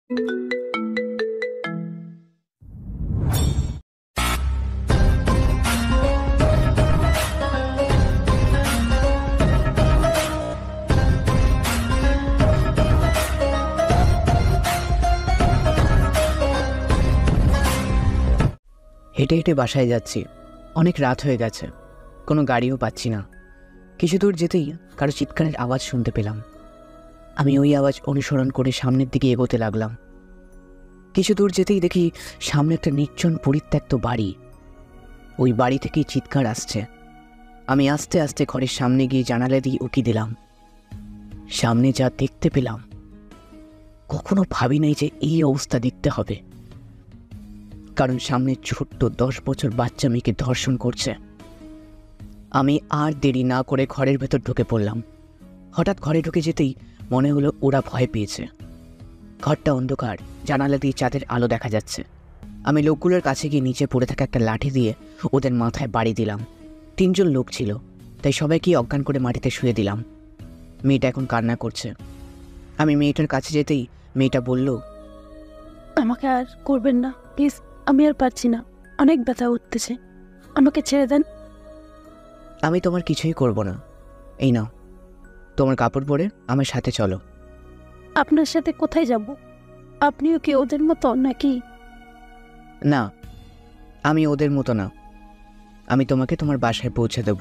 হেঁটে হেঁটে বাসায় যাচ্ছি। অনেক রাত হয়ে গেছে, কোনো গাড়িও পাচ্ছি না। কিছু দূর যেতেই কারো চিৎকারের আওয়াজ শুনতে পেলাম। আমি ওই আওয়াজ অনুসরণ করে সামনের দিকে এগোতে লাগলাম। কিছু দূর যেতেই দেখি সামনে একটা নির্জন পরিত্যক্ত বাড়ি। ওই বাড়ি থেকেই চিৎকার আসছে। আমি আস্তে আস্তে ঘরের সামনে গিয়ে জানালা দিয়ে উকি দিলাম। সামনে যা দেখতে পেলাম, কখনো ভাবি নাই যে এই অবস্থা দেখতে হবে। কারণ সামনে ছোট্ট 10 বছর বাচ্চা মেয়েকে ধর্ষণ করছে। আমি আর দেরি না করে ঘরের ভেতর ঢুকে পড়লাম। হঠাৎ ঘরে ঢুকে যেতেই মনে হলো ওরা ভয় পেয়েছে। ঘরটা অন্ধকার, জানালা দিয়ে চাঁদের আলো দেখা যাচ্ছে। আমি লোকগুলোর কাছে গিয়ে নিচে পড়ে থাকা একটা লাঠি দিয়ে ওদের মাথায় বাড়ি দিলাম। 3 জন লোক ছিল, তাই সবাইকে অজ্ঞান করে মাটিতে শুয়ে দিলাম। মেয়েটা এখন কান্না করছে। আমি মেয়েটার কাছে যেতেই মেয়েটা বলল, আমাকে আর করবেন না প্লিজ, আমি আর পারছি না, অনেক ব্যথা উঠতেছে, আমাকে ছেড়ে দেন। আমি তোমার কিছুই করব না। এই নাও তোমার কাপড় পরে আমার সাথে চলো। আপনার সাথে কোথায় যাব? আপনিও কি ওদের মতো নাকি? না, আমি ওদের মতো না। আমি তোমাকে তোমার বাসায় পৌঁছে দেব।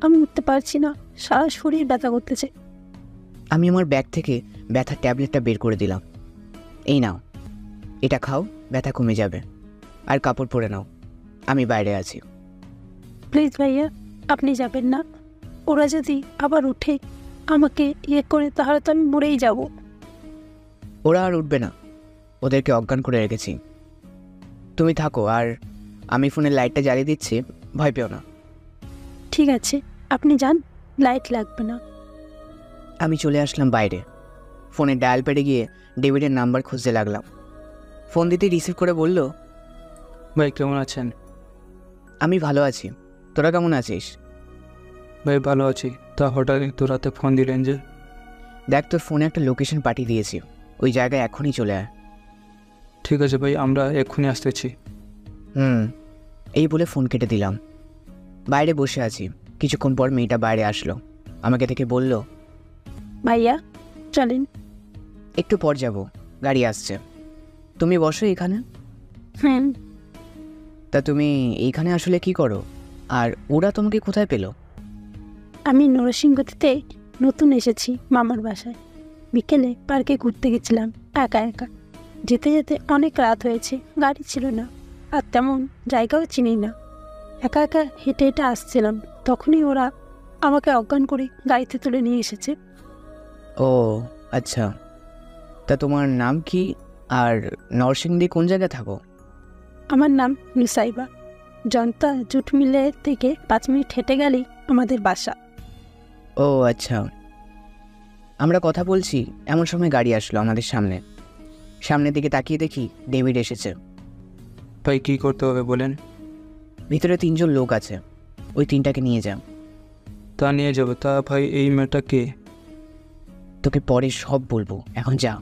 আমি উঠতে পারছি না, সারা শরীর ব্যথা করতেছে। আমি আমার ব্যাগ থেকে ব্যথার ট্যাবলেটটা বের করে দিলাম। এই নাও, এটা খাও, ব্যথা কমে যাবে। আর কাপড় পরে নাও, আমি বাইরে আছি। প্লিজ ভাইয়া, আপনি যাবেন না। ওরা যদি আবার উঠে আমাকে করে তাহলে তো আমি মরেই যাব। ওরা আর উঠবে না, ওদেরকে অজ্ঞান করে রেখেছি। তুমি থাকো, আর আমি ফোনের লাইটটা জ্বালিয়ে দিচ্ছি, ভয় পেও না। ঠিক আছে, আপনি যান, লাইট লাগবে না। আমি চলে আসলাম বাইরে। ফোনে ডায়াল পেডে গিয়ে ডেভিডের নাম্বার খুঁজতে লাগলাম। ফোন দিতে রিসিভ করে বলল, ভাই কেমন আছেন? আমি ভালো আছি, তোরা কেমন আছিস? ভাই ভালো আছি। তা হঠাৎ এত রাতে ফোন দিলেন যে? দেখ, তোর ফোনে একটা লোকেশন পাঠিয়ে দিয়েছি, ওই জায়গায় এখনই চলে আয়। ঠিক আছে ভাই, আমরা এক্ষুনি আসতেছি। এই বলে ফোন কেটে দিলাম। বাইরে বসে আছি। কিছুক্ষণ পর মেয়েটা বাইরে আসলো, আমাকে দেখে বলল, ভাইয়া চলেন। একটু পর যাব, গাড়ি আসছে। তুমি বসো এখানে। হ্যাঁ। তা তুমি এইখানে আসলে কি করো, আর ওরা তোমাকে কোথায় পেলো? আমি নরসিংগতিতে নতুন এসেছি মামার বাসায়। বিকেলে পার্কে ঘুরতে গেছিলাম একা একা। যেতে যেতে অনেক রাত হয়েছে, গাড়ি ছিল না, আর তেমন জায়গাও চিনি না। একা একা হেঁটে হেঁটে আসছিলাম, তখনই ওরা আমাকে অজ্ঞান করে গাড়িতে তুলে নিয়ে এসেছে। ও আচ্ছা, তা তোমার নাম কি, আর নরসিংদী কোন জায়গায় থাকো? আমার নাম নুসাইবা। জনতা জুট মিলের থেকে 5 মিনিট হেঁটে গেলেই আমাদের বাসা। ও আচ্ছা। আমরা কথা বলছি এমন সময় গাড়ি আসলো আমাদের সামনে। সামনের দিকে তাকিয়ে দেখি ডেভিড এসেছে। ভাই কী করতে হবে বলেন? ভিতরে 3 জন লোক আছে, ওই 3টাকে নিয়ে যা। তা নিয়ে যাবো। তা ভাই এই মেয়েটা কে? তোকে পরে সব বলবো, এখন যা।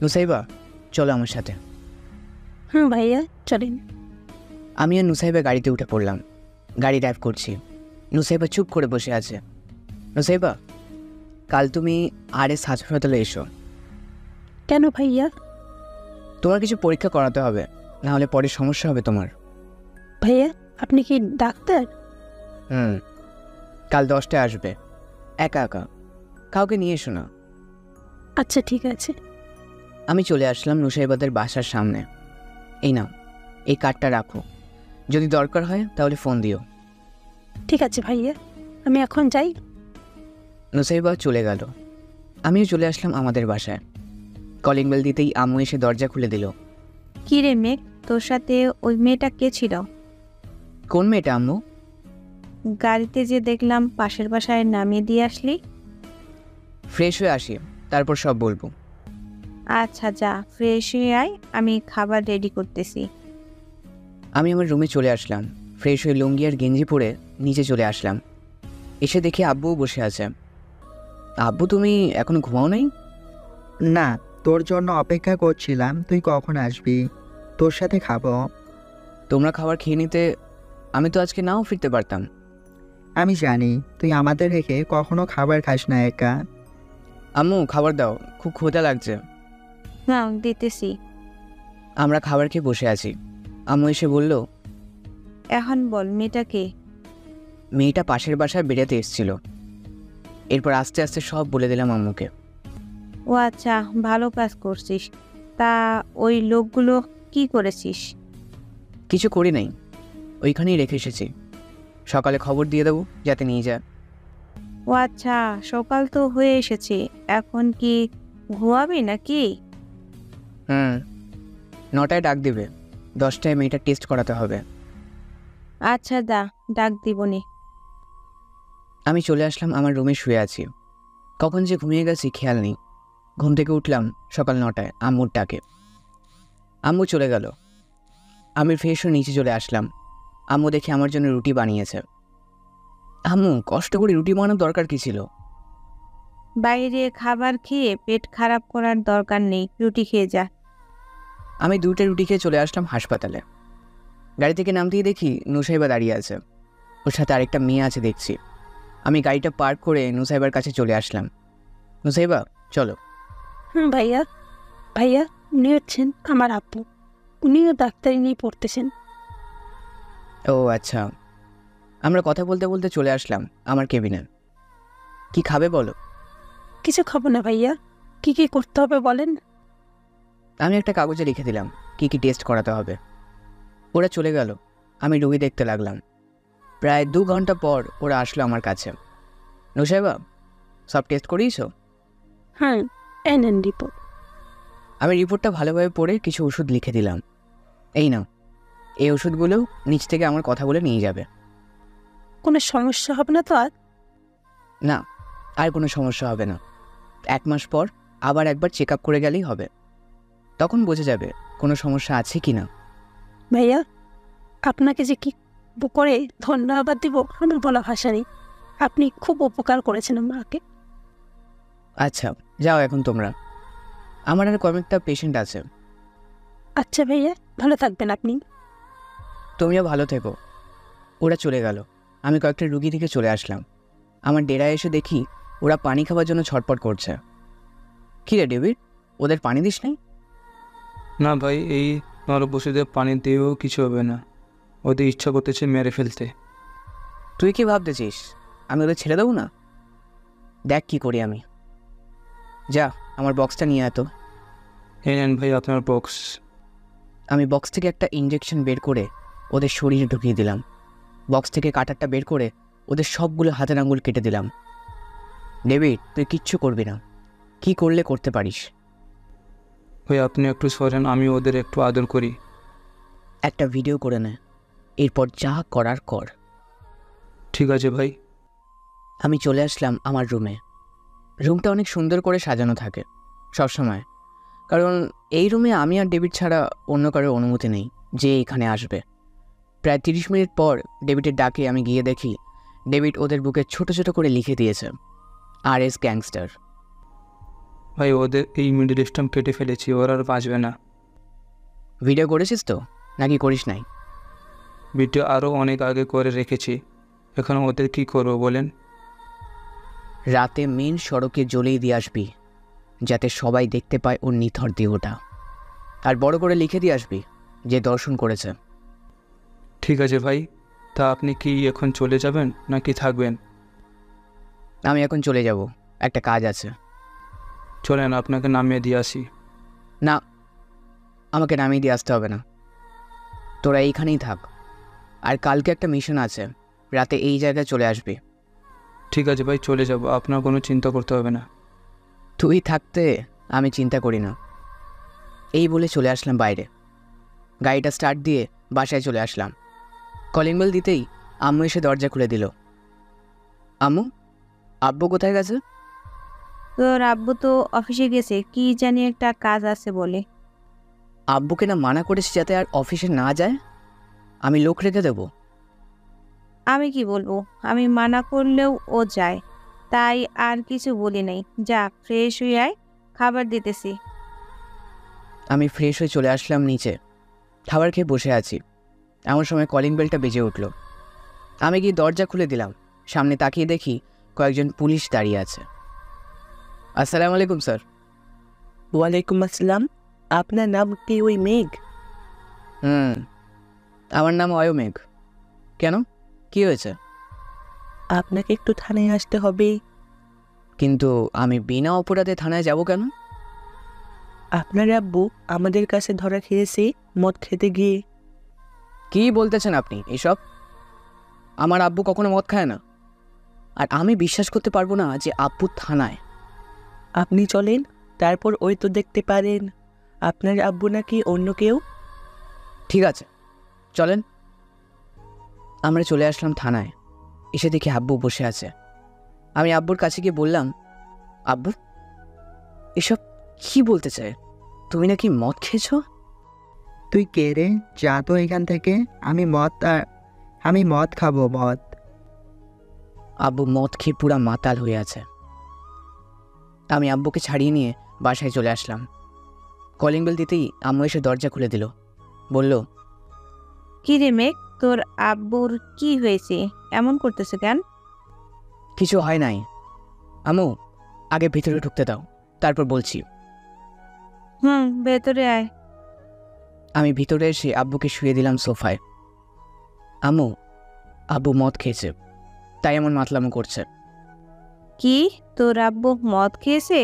নুসাইবা চলো আমার সাথে। ভাইয়া চলেন। আমি আর নুসাইবা গাড়িতে উঠে পড়লাম। গাড়ি ড্রাইভ করছি। নুসাইবা চুপ করে বসে আছে। নুসাইবা, কাল তুমি RS হাসপাতালে এসো। কেন ভাইয়া? তোমার কিছু পরীক্ষা করাতে হবে, না হলে পরে সমস্যা হবে তোমার। ভাইয়া আপনি কি ডাক্তার? কাল 10টায় আসবে, একা একা, কাউকে নিয়ে এসো না। আচ্ছা ঠিক আছে। আমি চলে আসলাম নুসাইবাদের বাসার সামনে। এই নাও, এই কার্ডটা রাখো, যদি দরকার হয় তাহলে ফোন দিও। ঠিক আছে ভাইয়া, আমি এখন যাই। নুসাইবা চলে গেল। আমিও চলে আসলাম আমাদের বাসায়। কলিং বেল দিতেই আম্মু এসে দরজা খুলে দিল। কি রে মেঘ, তোর সাথে ওই মেয়েটা কে ছিল? কোন মেয়েটা আম্মু? গাড়িতে যে দেখলাম পাশের বাসায় নামিয়ে দিয়ে আসলি। ফ্রেশ হয়ে আসি, তারপর সব বলবো। আচ্ছা যা, ফ্রেশ হয়ে আয়, আমি খাবার রেডি করতেছি। আমি আমার রুমে চলে আসলাম। ফ্রেশ হয়ে লুঙ্গি আর গেঞ্জি পরে নিচে চলে আসলাম। এসে দেখি আব্বুও বসে আছে। আব্বু, তুমি এখনো ঘুমাও নাই? না, তোর জন্য অপেক্ষা করছিলাম, তুই কখন আসবি, তোর সাথে খাবো। তোমরা খাবার খেয়ে নিতে আমি তো আজকে নাও ফিরতে পারতাম। আমি জানি তুই আমাদের রেখে কখনো খাবার খাস না একা। আম্মু খাবার দাও, খুব ক্ষুধা লাগছে। হ্যাঁ দিতেছি। আমরা খাবার খেয়ে বসে আছি। আম্মু এসে বলল, এখন বল মেয়েটাকে। মেয়েটা পাশের বাসায় বেড়াতে এসেছিল। এরপর আস্তে আস্তে সব বলে দিলাম আম্মুকে। ও আচ্ছা, ভালো কাজ করছিস। তা ওই লোকগুলো কি করেছিস? কিছু করি নাই, ওইখানেই রেখে এসেছি। সকালে খবর দিয়ে দেবো যাতে নিয়ে যায়। ও আচ্ছা, সকাল তো হয়ে এসেছে, এখন কি ঘুমাবি নাকি? 9টায় ডাক দিবে, 10টায় মেয়েটা টেস্ট করাতে হবে। আচ্ছা ডাক দিবনি। আমি চলে আসলাম, আমার রুমে শুয়ে আছি। কখন যে ঘুমিয়ে গেছি খেয়াল নেই। ঘুম থেকে উঠলাম সকাল 9টায় আম্মুর ডাকে। আম্মু চলে গেল। আমি ফ্রেশ হয়ে নিচে চলে আসলাম। আম্মু দেখে আমার জন্য রুটি বানিয়েছে। আম্মু কষ্ট করে রুটি বানানোর দরকার কি ছিল? বাইরে খাবার খেয়ে পেট খারাপ করার দরকার নেই, রুটি খেয়ে যা। আমি 2টা রুটি খেয়ে চলে আসলাম হাসপাতালে। গাড়ি থেকে নামতেই দেখি নুসাইবা দাঁড়িয়ে আছে, ওর সাথে আরেকটা মেয়ে আছে দেখছি। আমি গাড়িটা পার্ক করে নুসাইবার কাছে চলে আসলাম। নুসাইবা চলো। ভাইয়া, ভাইয়া উনি হচ্ছেন আমার আব্বু। উনিও ডাক্তারি নিয়ে পড়তেছেন। ও আচ্ছা। আমরা কথা বলতে বলতে চলে আসলাম আমার কেবিনে। কি খাবে বলো? কিছু খাবো না ভাইয়া, কি কি করতে হবে বলেন। আমি একটা কাগজে লিখে দিলাম কি কি টেস্ট করাতে হবে। ওরা চলে গেল। আমি রোগী দেখতে লাগলাম। প্রায় 2 ঘন্টা পর ওরা আসলো আমার কাছে। নুসাইবা সব টেস্ট করিয়েছো? হ্যাঁ, এনএন রিপোর্ট। আমি রিপোর্টটা ভালোভাবে পড়ে কিছু ওষুধ লিখে দিলাম। এই নাও, এই ওষুধগুলো নিচ থেকে আমার কথা বলে নিয়ে যাবে। কোনো সমস্যা হবে না তো আর? না, আর কোনো সমস্যা হবে না। 1 মাস পর আবার একবার চেক আপ করে গেলেই হবে। তখন বোঝা যাবে কোনো সমস্যা আছে কি না। ভাইয়া, আপনাকে যে কি করে ধন্যবাদ দিব আমার বলা ভাষা নেই। আপনি খুব উপকার করেছেন আমাকে। আচ্ছা যাও এখন তোমরা, আমার আর কয়েকটা পেশেন্ট আছে। আচ্ছা ভাইয়া, ভালো থাকবেন আপনি। তুমিও ভালো থেকো। ওরা চলে গেল। আমি কয়েকটা রুগী থেকে চলে আসলাম। আমার ডেরায় এসে দেখি ওরা পানি খাওয়ার জন্য ছটপট করছে। কী রে ডেভিড, ওদের পানি দিস নাই? না ভাই, এই নরপশুদের পানি দিয়েও কিছু হবে না, ওদের ইচ্ছা করতেছে মেরে ফেলতে। তুই কি ভাবতেছিস আমি ওদের ছেড়ে দেবো না? দেখ কি করি আমি। যা আমার বক্সটা নিয়ে এত। এই নেন ভাই আপনার বক্স। আমি বক্স থেকে একটা ইঞ্জেকশন বের করে ওদের শরীরে ঢুকিয়ে দিলাম। বক্স থেকে কাটারটা বের করে ওদের সবগুলো হাতের আঙুল কেটে দিলাম। ডেভিড তুই কিচ্ছু করবি না, কি করলে করতে পারিস। ভাই আপনি একটু সরেন, আমি ওদের একটু আদর করি। একটা ভিডিও করে নে, এরপর যা করার কর। ঠিক আছে ভাই। আমি চলে আসলাম আমার রুমে। রুমটা অনেক সুন্দর করে সাজানো থাকে সবসময়, কারণ এই রুমে আমি আর ডেভিড ছাড়া অন্য কারোর অনুমতি নেই যে এখানে আসবে। প্রায় 30 মিনিট পর ডেভিডের ডাকে আমি গিয়ে দেখি ডেভিড ওদের বুকে ছোট ছোট করে লিখে দিয়েছে RS গ্যাংস্টার। ভাই ওদের এই মিডল স্টাম্প কেটে ফেলেছি, ওরা আর বাঁচবে না। ভিডিও করেছিস তো নাকি করিস নাই? ভিডিও আরও অনেক আগে করে রেখেছি, এখন ওদের কি করবো বলেন? রাতে মেন সড়কে জ্বলিয়ে দিয়ে আসবি যাতে সবাই দেখতে পায় ওর নিথর দেহটা, আর বড় করে লিখে দিয়ে আসবি যে দর্শন করেছে। ঠিক আছে ভাই, তা আপনি কি এখন চলে যাবেন নাকি থাকবেন? আমি এখন চলে যাব, একটা কাজ আছে। চলেন আপনাকে নামিয়ে দিয়ে আসি। না, আমাকে নামিয়ে দিয়ে আসতে হবে না, তোরা এইখানেই থাক। আর কালকে একটা মিশন আছে, রাতে এই জায়গায় চলে আসবি। ঠিক আছে ভাই, চলে যাব, আপনার কোনো চিন্তা করতে হবে না। তুই থাকতে আমি চিন্তা করি না। এই বলে চলে আসলাম বাইরে। গাড়িটা স্টার্ট দিয়ে বাসায় চলে আসলাম। কলিং বেল দিতেই আম্মু এসে দরজা খুলে দিল। আম্মু, আব্বু কোথায় গেছে? তোর আব্বু তো অফিসে গেছে, কি জানি একটা কাজ আছে বলে। আব্বুকে না মানা করেছি যাতে আর অফিসে না যায়, আমি লোক রেখে দেবো। আমি কি বলবো, আমি মানা করলেও ও যায়, তাই আর কিছু বলি নাই। যা ফ্রেশ হয়ে আয়, খাবার দিতেছি। আমি ফ্রেশ হয়ে চলে আসলাম নিচে। খাবার খেয়ে বসে আছি, এমন সময় কলিং বেলটা বেজে উঠল। আমি গিয়ে দরজা খুলে দিলাম। সামনে তাকিয়ে দেখি কয়েকজন পুলিশ দাঁড়িয়ে আছে। আসসালামু আলাইকুম স্যার। ওয়ালাইকুম আসসালাম। আপনার নাম কি ওই মেঘ? আমার নাম অয়মেঘ। কেন, কি হয়েছে? আপনাকে একটু থানায় আসতে হবে। কিন্তু আমি বিনা অপরাধে থানায় যাব কেন? আপনার আব্বু আমাদের কাছে ধরা খেয়েছে মদ খেতে গিয়ে। কি বলতেছেন আপনি এসব? আমার আব্বু কখনো মদ খায় না, আর আমি বিশ্বাস করতে পারবো না যে আব্বু থানায়। আপনি চলেন, তারপর ওই তো দেখতে পারেন আপনার আব্বু নাকি অন্য কেউ। ঠিক আছে, চলেন। আমরা চলে আসলাম থানায়। এসে দেখি আব্বু বসে আছে। আমি আব্বুর কাছে গিয়ে বললাম, আব্বু, এসব কি বলতে চায়? তুমি নাকি মদ খেয়েছো? তুই কে রে? যা তো এখান থেকে। আমি মদ খাবো, মদ। আব্বু মদ খেয়ে পুরা মাতাল হয়ে আছে। আমি আব্বুকে ছাড়িয়ে নিয়ে বাসায় চলে আসলাম। কলিং বেল দিতেই আম্মু এসে দরজা খুলে দিল। বলল, কি রে মেঘ, তোর আব্বুর কি হয়েছে? এমন করতেছে কেন? কিছু হয় নাই আম্মু, আগে ভিতরে ঢুকতে দাও, তারপর বলছি। ভেতরে আয়। আমি ভিতরে এসে আব্বুকে শুয়ে দিলাম সোফায়। আম্মু, আব্বু মদ খেয়েছে, তাই এমন মাতলামো করছে। কি, তোর আব্বু মদ খেয়েছে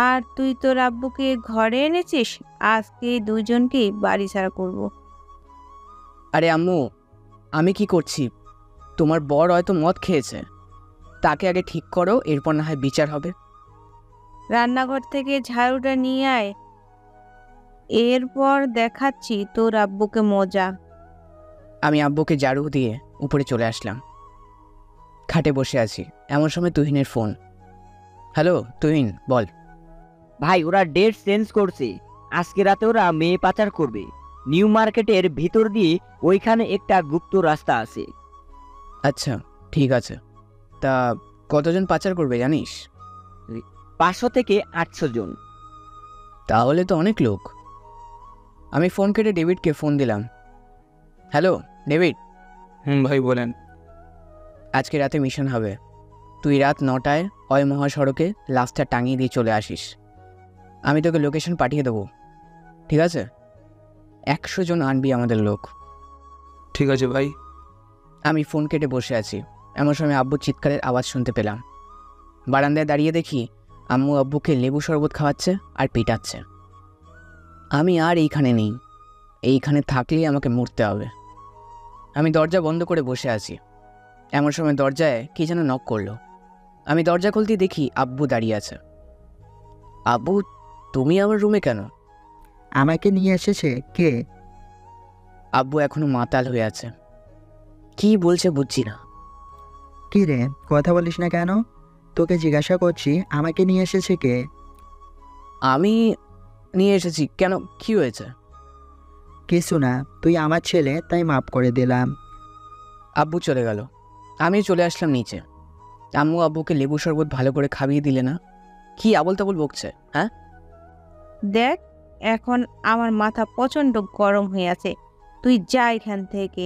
আর তুই তোর আব্বুকে ঘরে এনেছিস? আজকে দুজনকেই বাড়ি ছাড়া করব। আরে আম্মু, আমি কি করছি? তোমার বর হয়তো মদ খেয়েছে, তাকে আগে ঠিক করো, এরপর না হয় বিচার হবে। রান্নাঘর থেকে ঝাড়ুটা নিয়ে আয়, এরপর দেখাচ্ছি তোর আব্বুকে মজা। আমি আব্বুকে ঝাড়ু দিয়ে উপরে চলে আসলাম। খাটে বসে আছি, এমন সময় তুহিনের ফোন। হ্যালো তুহিন, বল। ভাই, ওরা ডেট চেঞ্জ করছে। আজকে রাতে ওরা মেয়ে পাচার করবে। নিউ মার্কেটের ভিতর দিয়ে ওইখানে একটা গুপ্ত রাস্তা আছে। আচ্ছা ঠিক আছে, তা কতজন পাচার করবে জানিস? 500 থেকে 800 জন। তাহলে তো অনেক লোক। আমি ফোন কেটে ডেভিডকে ফোন দিলাম। হ্যালো ডেভিড, ভাই বলেন। আজকে রাতে মিশন হবে। তুই রাত 9টায় অয় মহাসড়কে লাশটা টাঙিয়ে দিয়ে চলে আসিস। আমি তোকে লোকেশন পাঠিয়ে দেবো, ঠিক আছে? 100 জন আনবি আমাদের লোক। ঠিক আছে ভাই। আমি ফোন কেটে বসে আছি, এমন সময় আব্বুর চিৎকারের আওয়াজ শুনতে পেলাম। বারান্দায় দাঁড়িয়ে দেখি আম্মু আব্বুকে লেবু শরবত খাওয়াচ্ছে আর পিটাচ্ছে। আমি আর এইখানে নেই, এইখানে থাকলেই আমাকে মরতে হবে। আমি দরজা বন্ধ করে বসে আছি, এমন সময় দরজায় কি যেন নক করলো। আমি দরজা খুলতে দেখি আব্বু দাঁড়িয়ে আছে। আব্বু, তুমি আমার রুমে কেন? আমাকে নিয়ে এসেছে কে? আব্বু এখনো মাতাল হয়ে আছে, কি বলছে বুঝছি না। কি রে, কথা বলিস না কেন? তোকে জিজ্ঞাসা করছি, আমাকে নিয়ে এসেছে কে? আমি নিয়ে এসেছি কেন, কি হয়েছে? কিছু না, তুই আমার ছেলে, তাই মাফ করে দিলাম। আব্বু চলে গেল, আমি চলে আসলাম নিচে। আম্মু আব্বুকে লেবু শরবত ভালো করে খাইয়ে দিলে না, কি আবল তাবল বকছে। হ্যাঁ, দেখ, এখন আমার মাথা প্রচন্ড গরম হয়ে আছে। তুই যা এখান থেকে,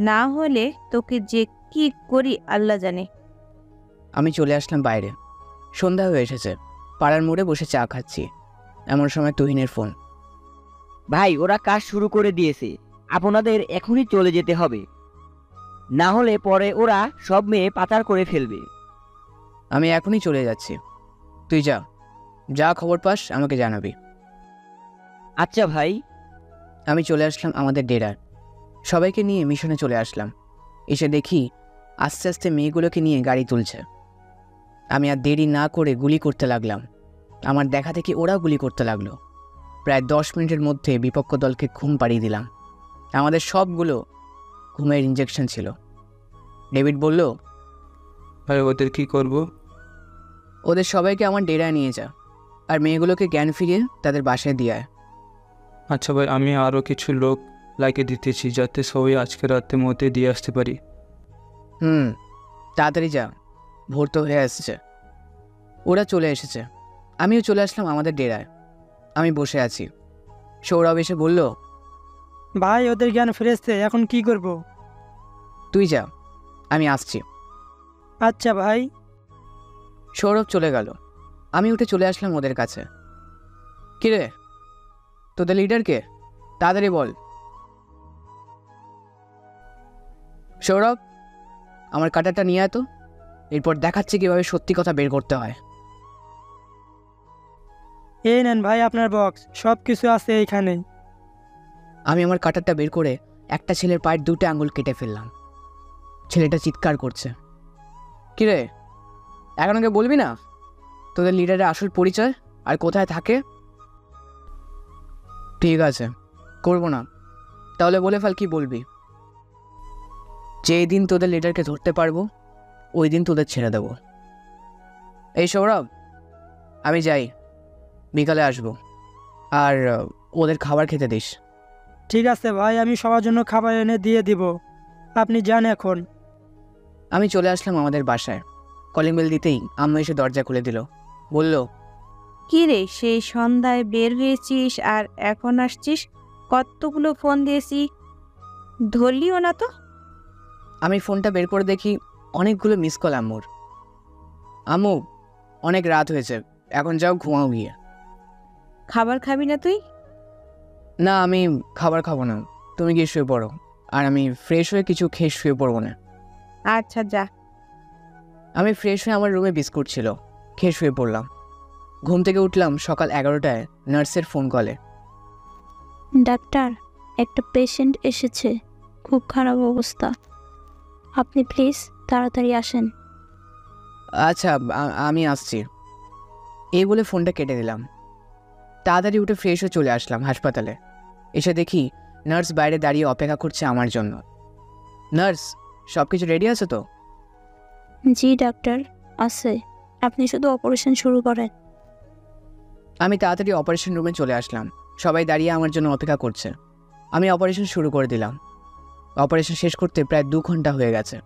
না হলে তোকে যে কি করি আল্লাহ জানে। আমি চলে আসলাম বাইরে। সন্ধ্যা হয়ে এসেছে, পাড়ার মোড়ে বসে চা খাচ্ছি। এমন সময় তুহিনের ফোন। ভাই, ওরা কাজ শুরু করে দিয়েছে। আপনাদের এখনই চলে যেতে হবে, না হলে পরে ওরা সব মেয়ে পাচার করে ফেলবে। আমি এখনই চলে যাচ্ছি, তুই যা, যা খবর পাস আমাকে জানাবি। আচ্ছা ভাই। আমি চলে আসলাম আমাদের ডেরায়। সবাইকে নিয়ে মিশনে চলে আসলাম। এসে দেখি আস্তে আস্তে মেয়েগুলোকে নিয়ে গাড়ি তুলছে। আমি আর দেরি না করে গুলি করতে লাগলাম। আমার দেখা দেখি ওরাও গুলি করতে লাগলো। প্রায় 10 মিনিটের মধ্যে বিপক্ষ দলকে ঘুম পাড়িয়ে দিলাম। আমাদের সবগুলো ঘুমের ইঞ্জেকশন ছিল। ডেভিড বলল, ভাই ওদের কি করব? ওদের সবাইকে আমার ডেরায় নিয়ে যা, আর মেয়েগুলোকে জ্ঞান ফিরিয়ে তাদের বাসায় দিয়ে আয়। আচ্ছা ভাই, আমি আরও কিছু লোক লাগিয়ে দিতেছি যাতে সবাই আজকে রাতের মধ্যে দিয়ে আসতে পারি। তাড়াতাড়ি যা, ভোর তো হয়ে আসছে। ওরা চলে এসেছে, আমিও চলে আসলাম আমাদের ডেরায়। আমি বসে আছি, সৌরভ এসে বলল, ভাই ওদের জ্ঞান ফিরেছে, এখন কি করব? তুই যা, আমি আসছি। আচ্ছা ভাই। সৌরভ চলে গেল। আমি উঠে চলে আসলাম ওদের কাছে। কিরে, তোদের লিডারকে তাড়াতাড়ি বল। সৌরভ, আমার কাটারটা নিয়ে আয় তো, এরপর দেখাচ্ছি কিভাবে সত্যি কথা বের করতে হয়। এই নেন ভাই আপনার বক্স, সব কিছু আছে এইখানে। আমি আমার কাটারটা বের করে একটা ছেলের পায়ের 2টে আঙুল কেটে ফেললাম। ছেলেটা চিৎকার করছে। কিরে, এখন ওকে বলবি না তোদের লিডারের আসল পরিচয় আর কোথায় থাকে? ঠিক আছে, করবো না। তাহলে বলে ফেল কি বলবি। যেই দিন তোদের লিডারকে ধরতে পারবো ওই দিন তোদের ছেড়ে দেব। এই সৌরভ, আমি যাই, বিকালে আসবো। আর ওদের খাবার খেতে দিস। ঠিক আছে ভাই, আমি সবার জন্য খাবার এনে দিয়ে দিব, আপনি যান এখন। আমি চলে আসলাম আমাদের বাসায়। কলিং বেল দিতেই আম্মু এসে দরজা খুলে দিল। বলল, কি রে, সেই সন্ধ্যায় বের হয়েছিস আর এখন আসছিস? কতগুলো ফোন দিয়েছি, ধরলিও না তো। আমি ফোনটা বের করে দেখি অনেকগুলো মিস কল আম্মুর। আম্মু, অনেক রাত হয়েছে, এখন যাও ঘুমাও গিয়ে। খাবার খাবি না তুই? না, আমি খাবার খাবো না, তুমি গিয়ে শুয়ে পড়ো। আর আমি ফ্রেশ হয়ে কিছু খেয়ে শুয়ে পড়বো না। আচ্ছা যা। আমি ফ্রেশ হয়ে আমার রুমে বিস্কুট ছিল, খেয়ে শুয়ে পড়লাম। ঘুম থেকে উঠলাম সকাল 11টায় নার্সের ফোন কলে। ডাক্তার, একটা পেশেন্ট এসেছে, খুব খারাপ অবস্থা, আপনি প্লিজ তাড়াতাড়ি আসেন। আচ্ছা, আমি আসছি। এই বলে ফোনটা কেটে দিলাম। তাড়াতাড়ি উঠে ফ্রেশ হয়ে চলে আসলাম হাসপাতালে। এসে দেখি নার্স বাইরে দাঁড়িয়ে অপেক্ষা করছে আমার জন্য। নার্স, সব কিছু রেডি আছে তো? জি ডাক্তার, আছে, আপনি শুধু অপারেশন শুরু করেন। আমি তাড়াতাড়ি অপারেশন রুমে চলে আসলাম। সবাই দাঁড়িয়ে আমার জন্য অপেক্ষা করছে। আমি অপারেশন শুরু করে দিলাম। অপারেশন শেষ করতে প্রায় 2 ঘন্টা হয়ে গেছে।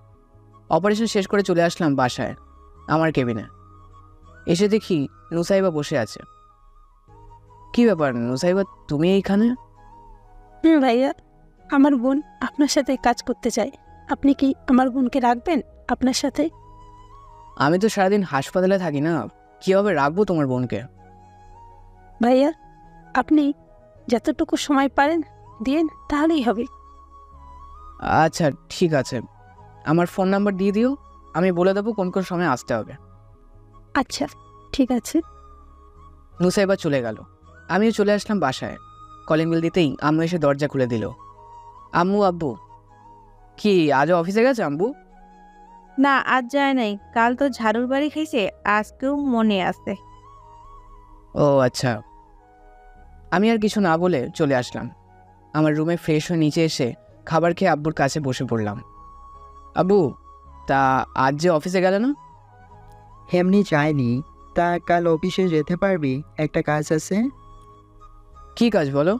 অপারেশন শেষ করে চলে আসলাম বাসায়, আমার কেবিনে। এসে দেখি নুসাইবা বসে আছে। কি ব্যাপার নুসাইবা, তুমি এইখানে? ভাইয়া, আমার বোন আপনার সাথে কাজ করতে চায়, আপনি কি আমার বোনকে রাখবেন আপনার সাথে? আমি তো সারাদিন হাসপাতালে থাকি না, কীভাবে রাখবো তোমার বোনকে? ভাইয়া, আপনি যতটুকু সময় পারেন দিন, তাহলেই হবে। আচ্ছা ঠিক আছে, আমার ফোন নাম্বার দিয়ে দিও, আমি বলে দেবো কোন কোন সময় আসতে হবে। আচ্ছা ঠিক আছে। নুসাইবা চলে গেল। আমিও চলে আসলাম বাসায়। কলিং বেল দিতেই আম্মু এসে দরজা খুলে দিল। আম্মু, আব্বু, কি আজও অফিসে গেছে আম্বু? না, আজ যায় নাই, কাল তো ঝাড়ুর বাড়ি খাইছে, আজকেও মনে আছে। ও আচ্ছা। আমি আর কিছু না বলে চলে আসলাম। আমার রুমে ফ্রেশ হয়ে নিচে এসে খাবার খেয়ে আব্বুর কাছে বসে পড়লাম। আব্বু, তা আজ যে অফিসে গেল না? এমনি যায়নি, তা কাল অফিসে যেতে পারবি, একটা কাজ আছে। কি কাজ বলো?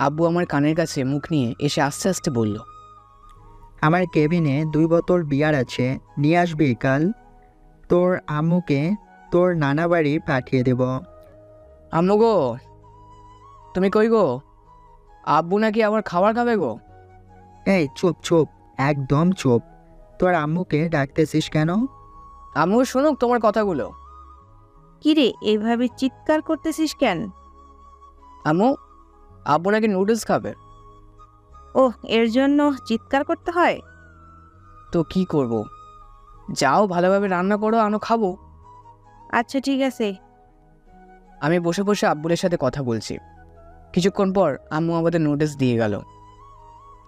আব্বু আমার কানের কাছে মুখ নিয়ে এসে আস্তে আস্তে বলল, আমার কেবিনে 2 বোতল বিয়ার আছে, নিয়ে আসবি কাল। তোর আম্মুকে তোর নানা বাড়ি পাঠিয়ে দেব। আম্মু গো, তুমি কই গো? আব্বু নাকি আবার খাবার খাবে গো? এই চুপ চুপ, একদম চুপ। তোর আম্মুকে ডাকতেছিস কেন? আম্মু শুনুক তোমার কথাগুলো। কিরে, এভাবে চিৎকার করতেছিস কেন? আম্মু, আব্বু নাকি নুডলস খাবে। ওহ, এর জন্য চিৎকার করতে হয়? তো কি করব? যাও ভালোভাবে রান্না করো, আনো খাবো। আচ্ছা ঠিক আছে। আমি বসে বসে আব্বুরের সাথে কথা বলছি। কিছুক্ষণ পর আম্মু আমাদের নুডলস দিয়ে গেল।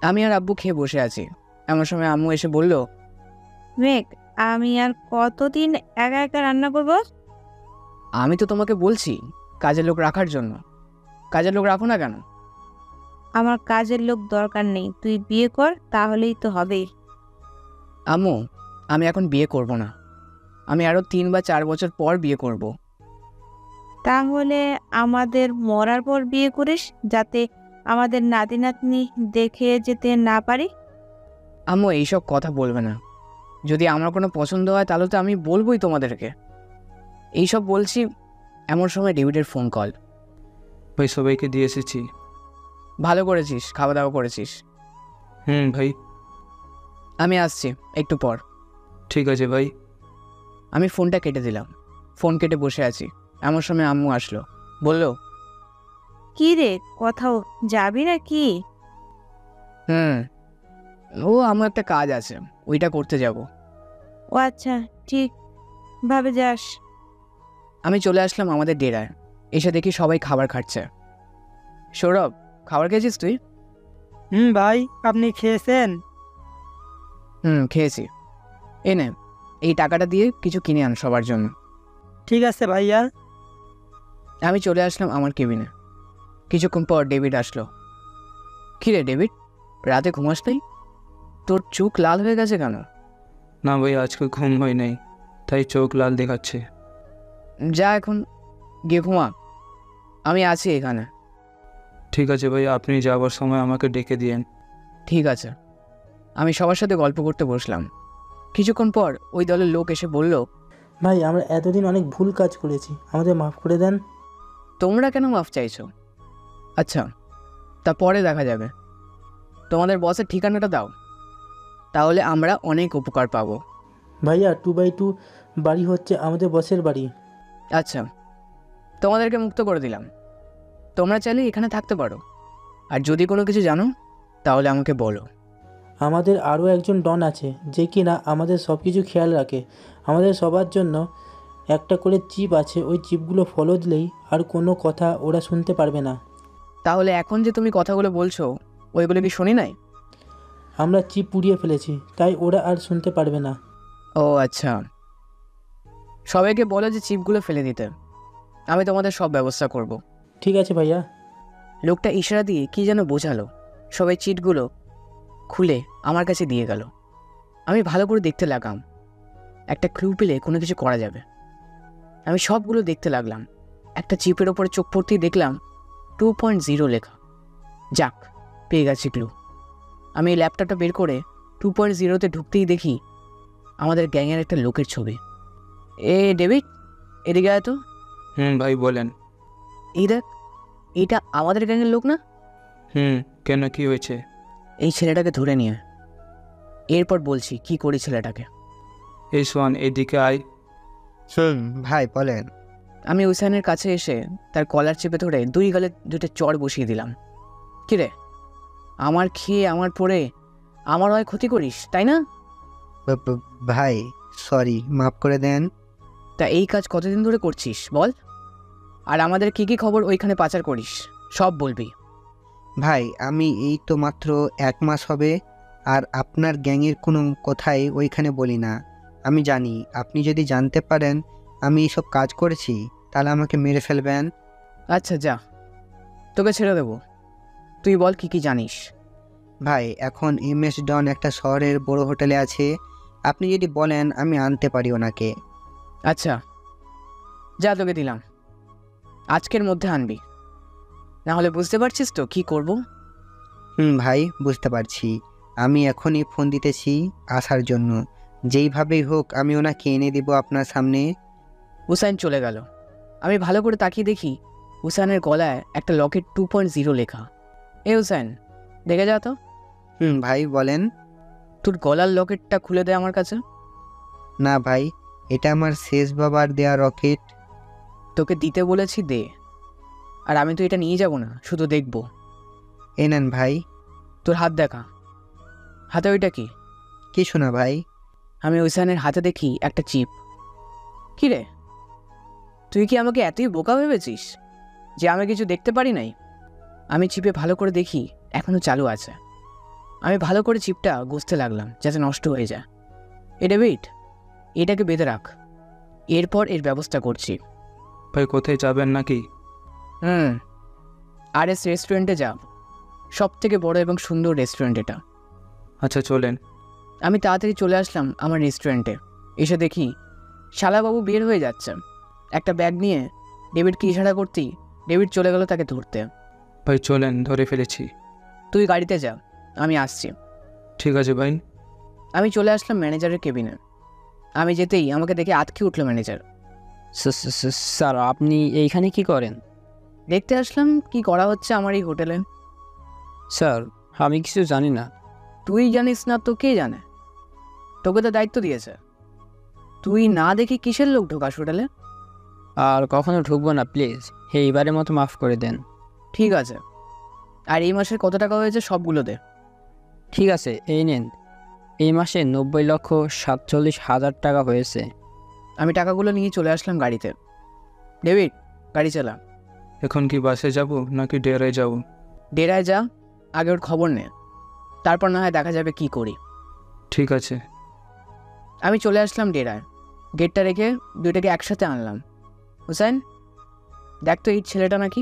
আমি আর আব্বু খেয়ে বসে আছি। এমন সময় আম্মু এসে বলল, মেঘ, আমি আর কতদিন একা একা রান্না করব? আমি তো তোমাকে বলছি কাজের লোক রাখার জন্য। কাজের লোক রাখো না কেন? আমার কাজের লোক দরকার নেই, তুই বিয়ে কর, তাহলেই তো হবে। আম্মু, আমি এখন বিয়ে করব না। আমি আরও 3 বা 4 বছর পর বিয়ে করব। তাহলে আমাদের মরার পর বিয়ে করিস, যাতে আমাদের নাতি নাতনি দেখে যেতে না পারি। আম্মু, এইসব কথা বলবে না। যদি আমার কোনো পছন্দ হয় তাহলে তো আমি বলবোই তোমাদেরকে। এইসব বলছি, এমন সময় ডেভিডের ফোন কল। ভাই সবাইকে দিয়ে এসেছি, ভালো করেছিস, খাওয়া দাওয়া করেছিস। ভাই। আমি আসছি একটু পর। ঠিক আছে ভাই। আমি ফোনটা কেটে দিলাম। ফোন কেটে বসে আছি, এমন সময় আম্মু আসলো, বলল, কি রে, কোথাও যাবি না কি? ও আমার একটা কাজ আছে, ওইটা করতে যাব। ও আচ্ছা, ঠিক ভাবে যাস। আমি চলে আসলাম আমাদের ডেরায়। এসে দেখি সবাই খাবার খাচ্ছে। সৌরভ, খাবার খেয়েছিস তুই? ভাই, আপনি খেয়েছেন? খেয়েছি। নে, এই টাকাটা দিয়ে কিছু কিনে আন সবার জন্য। ঠিক আছে ভাইয়া। আমি চলে আসলাম আমার কেবিনে। কিছুক্ষণ পর ডেভিড আসলো। কী রে ডেভিড, রাতে ঘুমাস নাই? তোর চোখ লাল হয়ে গেছে কেন? না ভাই, আজকে ঘুম হয় নাই, তাই চোখ লাল দেখাচ্ছে। যা এখন গিয়ে ঘুমা, আমি আছি এখানে। ঠিক আছে ভাই, আপনি যাবার সময় আমাকে ডেকে দিয়েন। ঠিক আছে। আমি সবার সাথে গল্প করতে বসলাম। কিছুক্ষণ পর ওই দলের লোক এসে বলল, ভাই, আমরা এতদিন অনেক ভুল কাজ করেছি, আমাদের মাফ করে দেন। তোমরা কেন মাফ চাইছো? আচ্ছা, তা পরে দেখা যাবে। তোমাদের বসের ঠিকানাটা দাও, তাহলে আমরা অনেক উপকার পাবো। ভাইয়া, 2x2 বাড়ি হচ্ছে আমাদের বসের বাড়ি। আচ্ছা, তোমাদেরকে মুক্ত করে দিলাম। তোমরা চাইলে এখানে থাকতে পারো, আর যদি কোনো কিছু জানো তাহলে আমাকে বলো। আমাদের আরও একজন ডন আছে যে কিনা আমাদের সব কিছু খেয়াল রাখে। আমাদের সবার জন্য একটা করে চিপ আছে, ওই চিপগুলো ফলো দিলেই আর কোনো কথা ওরা শুনতে পারবে না। তাহলে এখন যে তুমি কথাগুলো বলছো, ওইগুলো কি শুনি নাই? আমরা চিপ পুড়িয়ে ফেলেছি, তাই ওরা আর শুনতে পারবে না। ও আচ্ছা, সবাইকে বলো যে চিপগুলো ফেলে দিতে। আমি তোমাদের সব ব্যবস্থা করব। ঠিক আছে ভাইয়া। লোকটা ইশারা দিয়ে কি যেন বোঝালো। সবাই চিটগুলো খুলে আমার কাছে দিয়ে গেল। আমি ভালো করে দেখতে লাগলাম, একটা ক্লু পেলে কোনো কিছু করা যাবে। আমি সবগুলো দেখতে লাগলাম। একটা চিপের ওপরে চোখ পড়তেই দেখলাম 2.0 লেখা। যাক, পেয়ে গেছি ক্লু। আমি এই ল্যাপটপটা বের করে 2.0-তে ঢুকতেই দেখি আমাদের গ্যাংয়ের একটা লোকের ছবি। এ ডেভিড, এদিকে আয় তো। ভাই বলেন। এই দেখ, এইটা আমাদের গ্যাংয়ের লোক না? কেন, কি হয়েছে? এই ছেলেটাকে ধরে নিয়ে, এরপর বলছি কি করি ছেলেটাকে। এই শোন, এদিকে আয়। ভাই বলেন। আমি হুসাইনের কাছে এসে তার কলার চেপে ধরে দুই গালে দুটো চড় বসিয়ে দিলাম। কিরে, আমার খেয়ে আমার পরে আমার হয় ক্ষতি করিস, তাই না? ভাই সরি, মাফ করে দেন। তা এই কাজ কতদিন ধরে করছিস বল? আর আমাদের কি কি খবর ওইখানে পাচার করিস সব বলবি। ভাই, আমি এই তো মাত্র 1 মাস হবে, আর আপনার গ্যাংয়ের কোনো কথাই ওইখানে বলি না। আমি জানি আপনি যদি জানতে পারেন আমি এইসব কাজ করেছি, তাহলে আমাকে মেরে ফেলবেন। আচ্ছা যা, তোকে ছেড়ে দেবো। তুই বল কি কি জানিস। ভাই, এখন MS ডন একটা শহরের বড় হোটেলে আছে। আপনি যদি বলেন আমি আনতে পারি ওনাকে। আচ্ছা যা, তোকে দিলাম, আজকের মধ্যে আনবি, না হলে বুঝতে পারছিস তো কি করব। ভাই বুঝতে পারছি। আমি এখনই ফোন দিতেছি আসার জন্য। যেইভাবেই হোক আমি ওনাকে এনে দিব আপনার সামনে। হুসাইন চলে গেল। আমি ভালো করে তাকিয়ে দেখি হুসাইনের গলায় একটা লকেট 2.0 লেখা। এ হুসাইন, দেখে যা তো। ভাই বলেন। তোর গলার লকেটটা খুলে দে আমার কাছে। না ভাই, এটা আমার শেষ বাবার দেয়া রকেট। তোকে দিতে বলেছি, দে। আর আমি তো এটা নিয়ে যাব না, শুধু দেখব। এ নেন ভাই। তোর হাত দেখা। হাতে ওইটা কি? কিছু না ভাই। আমি হুসাইনের হাতে দেখি একটা চিপ। কি রে, তুই কি আমাকে এতই বোকা ভেবেছিস যে আমি কিছু দেখতে পারি নাই? আমি চিপে ভালো করে দেখি এখনও চালু আছে। আমি ভালো করে চিপটা গুছতে লাগলাম যাতে নষ্ট হয়ে যায়। এ ডেভিড, এটাকে বেঁধে রাখ, এরপর এর ব্যবস্থা করছি। ভাই কোথায় যাবেন নাকি? RS রেস্টুরেন্টে যা, সব থেকে বড় এবং সুন্দর রেস্টুরেন্ট এটা। আচ্ছা চলেন। আমি তাড়াতাড়ি চলে আসলাম আমার রেস্টুরেন্টে। এসে দেখি শালাবাবু বের হয়ে যাচ্ছে একটা ব্যাগ নিয়ে। ডেভিডকে ইশারা করতেই ডেভিড চলে গেল তাকে ধরতে। ভাই চলেন, ধরে ফেলেছি। তুই গাড়িতে যা, আমি আসছি। ঠিক আছে ভাই। আমি চলে আসলাম ম্যানেজারের কেবিনে। আমি যেতেই আমাকে দেখে আটকে উঠল ম্যানেজার। স্যার, আপনি এইখানে কি করেন? দেখতে আসলাম কি করা হচ্ছে আমার এই হোটেলে। স্যার আমি কিছু জানি না। তুই জানিস না তো কে জানে? তোকে তো দায়িত্ব দিয়েছে। তুই না দেখে কিসের লোক ঢোকাস হোটেলে? আর কখনো ঢুকবো না প্লিজ, এইবারের মতো মাফ করে দেন। ঠিক আছে, আর এই মাসের কত টাকা হয়েছে সবগুলো দে। ঠিক আছে, এই নেন। এই মাসে 90,47,000 টাকা হয়েছে। আমি টাকাগুলো নিয়ে চলে আসলাম গাড়িতে। ডেভিড, গাড়ি চালা। এখন কি বাসে যাব নাকি ডেরায় যাব? ডেরায় যা, আগে ওর খবর নে, তারপর না হয় দেখা যাবে কি করি। ঠিক আছে। আমি চলে আসলাম ডেরায়। গেটটা রেখে দুইটাকে একসাথে আনলাম। হুসাইন, দেখ তো এই ছেলেটা নাকি।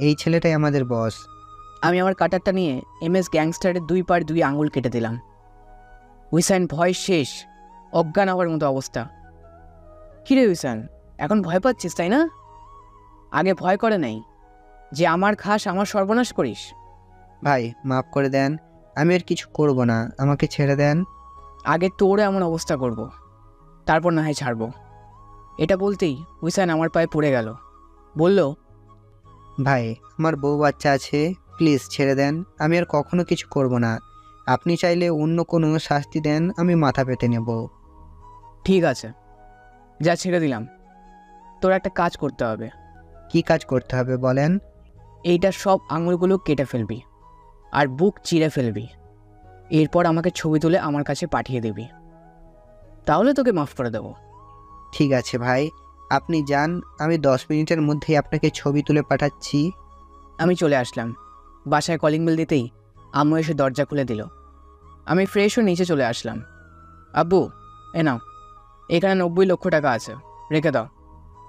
এই ছেলেটাই আমাদের বস। আমি আমার কাটারটা নিয়ে MS গ্যাংস্টারের 2 পার 2 আঙুল কেটে দিলাম। হুসাইন ভয় শেষ, অজ্ঞান হওয়ার মতো অবস্থা। কিরে হুসাইন, এখন ভয় পাচ্ছিস তাই না? আগে ভয় করে নাই যে আমার খাস, আমার সর্বনাশ করিস। ভাই মাফ করে দেন, আমি আর কিছু করব না, আমাকে ছেড়ে দেন। আগে তোর এমন অবস্থা করব, তারপর না হয় ছাড়বো। এটা বলতেই হুসাইন আমার পায়ে পড়ে গেল। বলল, ভাই আমার বউ বাচ্চা আছে, প্লিজ ছেড়ে দেন, আমি আর কখনো কিছু করব না। আপনি চাইলে অন্য কোনো শাস্তি দেন, আমি মাথা পেতে নেব। ঠিক আছে, যা ছেড়ে দিলাম। তোর একটা কাজ করতে হবে। কি কাজ করতে হবে বলেন? এইটার সব আঙুলগুলো কেটে ফেলবি আর বুক চিরে ফেলবি। এরপর আমাকে ছবি তুলে আমার কাছে পাঠিয়ে দিবি, তাহলে তোকে মাফ করে দেবো। ঠিক আছে ভাই, আপনি যান, আমি 10 মিনিটের মধ্যেই আপনাকে ছবি তুলে পাঠাচ্ছি। আমি চলে আসলাম। বাসায় কলিং বেল দিতেই আম্মু এসে দরজা খুলে দিল। আমি ফ্রেশ হয়ে নিচে চলে আসলাম। আব্বু, এ নাও, এখানে 90 লক্ষ টাকা আছে, রেখে দাও,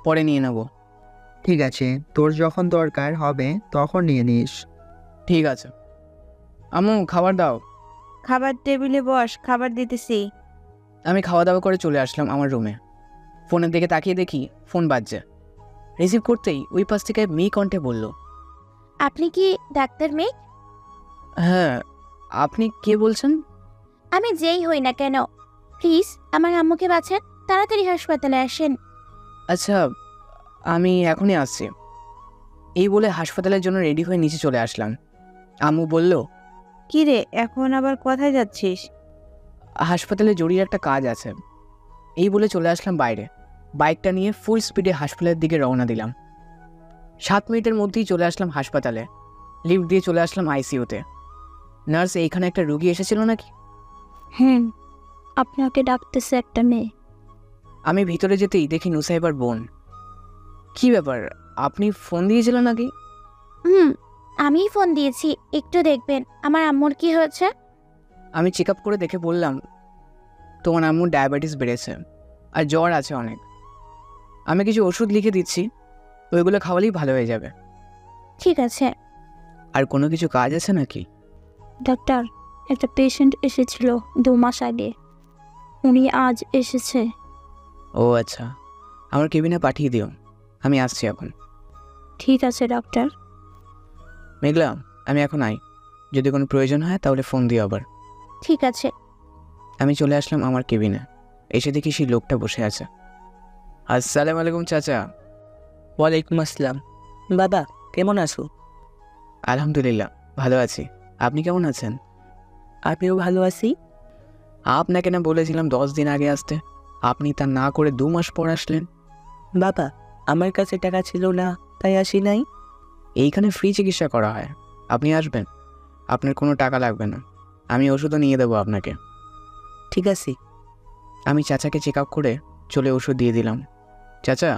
পরে নিয়ে নেব। ঠিক আছে, তোর যখন দরকার হবে তখন নিয়ে নিস। ঠিক আছে। আম্মু, খাবার দাও। খাবার টেবিলে বস, খাবার দিতেছি। আমি খাওয়া দাওয়া করে চলে আসলাম আমার রুমে। ফোনের দিকে তাকিয়ে দেখি ফোন বাজছে। রিসিভ করতেই ওই পাশ থেকে মেয়ে কণ্ঠে বলল, আপনি কি ডাক্তার মেঘ? হ্যাঁ, আপনি কে বলছেন? আমি যেই হই না কেন, প্লিজ আমার আম্মুকে বাঁচান, তাড়াতাড়ি হাসপাতালে আসেন। আচ্ছা, আমি এখনই আসছি। এই বলে হাসপাতালের জন্য রেডি হয়ে নিচে চলে আসলাম। আম্মু বলল, কি রে, এখন আবার কোথায় যাচ্ছিস? হাসপাতালে জরুরি একটা কাজ আছে। এই বলে চলে আসলাম বাইরে। বাইকটা নিয়ে ফুল স্পিডে হাসপাতালের দিকে রওনা দিলাম। 7 মিনিটের মধ্যেই চলে আসলাম হাসপাতালে। লিফট দিয়ে চলে আসলাম ICUতে। নার্স, এইখানে একটা রুগী এসেছিল নাকি? হ্যাঁ, আপনাকে ডাকতেছে একটা মেয়ে। আমি ভিতরে যেতেই দেখি নুসাইবার বোন। কি ব্যাপার, আপনি ফোন দিয়েছিলেন নাকি? আমিই ফোন দিয়েছি, একটু দেখবেন আমার আম্মুর কি হয়েছে। আমি চেক আপ করে দেখে বললাম, তোমার আম্মুর ডায়াবেটিস বেড়েছে আর জ্বর আছে অনেক। আমি কিছু ওষুধ লিখে দিচ্ছি, ওইগুলো খাওয়ালেই ভালো হয়ে যাবে। ঠিক আছে। আর কোনো কিছু কাজ আছে নাকি? ডাক্তার, একটা পেশেন্ট এসেছিল 2 মাস আগে, উনি আজ এসেছে। ও আচ্ছা, আমার কেবিনে পাঠিয়ে দিও, আমি আসছি এখন। ঠিক আছে ডাক্তার। মেঘলা, আমি এখন আই, যদি কোনো প্রয়োজন হয় তাহলে ফোন দিও আবার। ঠিক আছে। আমি চলে আসলাম আমার কেবিনে। এসে দেখি সেই লোকটা বসে আছে। আসসালামু আলাইকুম চাচা। ওয়ালাইকুম আসসালাম। বাবা, কেমন আছো? আলহামদুলিল্লাহ, ভালো আছি। আপনি কেমন আছেন? আমিও ভালো আছি। আপনাকে না বলেছিলাম 10 দিন আগে আসতে, আপনি তা না করে 2 মাস পর আসলেন। বাবা, আমার কাছে টাকা ছিল না, তাই আসি নাই। এইখানে ফ্রি চিকিৎসা করা হয়, আপনি আসবেন, আপনার কোনো টাকা লাগবে না, আমি ওষুধও নিয়ে দেবো আপনাকে। ঠিক আছে। আমি চাচাকে চেক আপ করে চলে ওষুধ দিয়ে দিলাম। চাচা,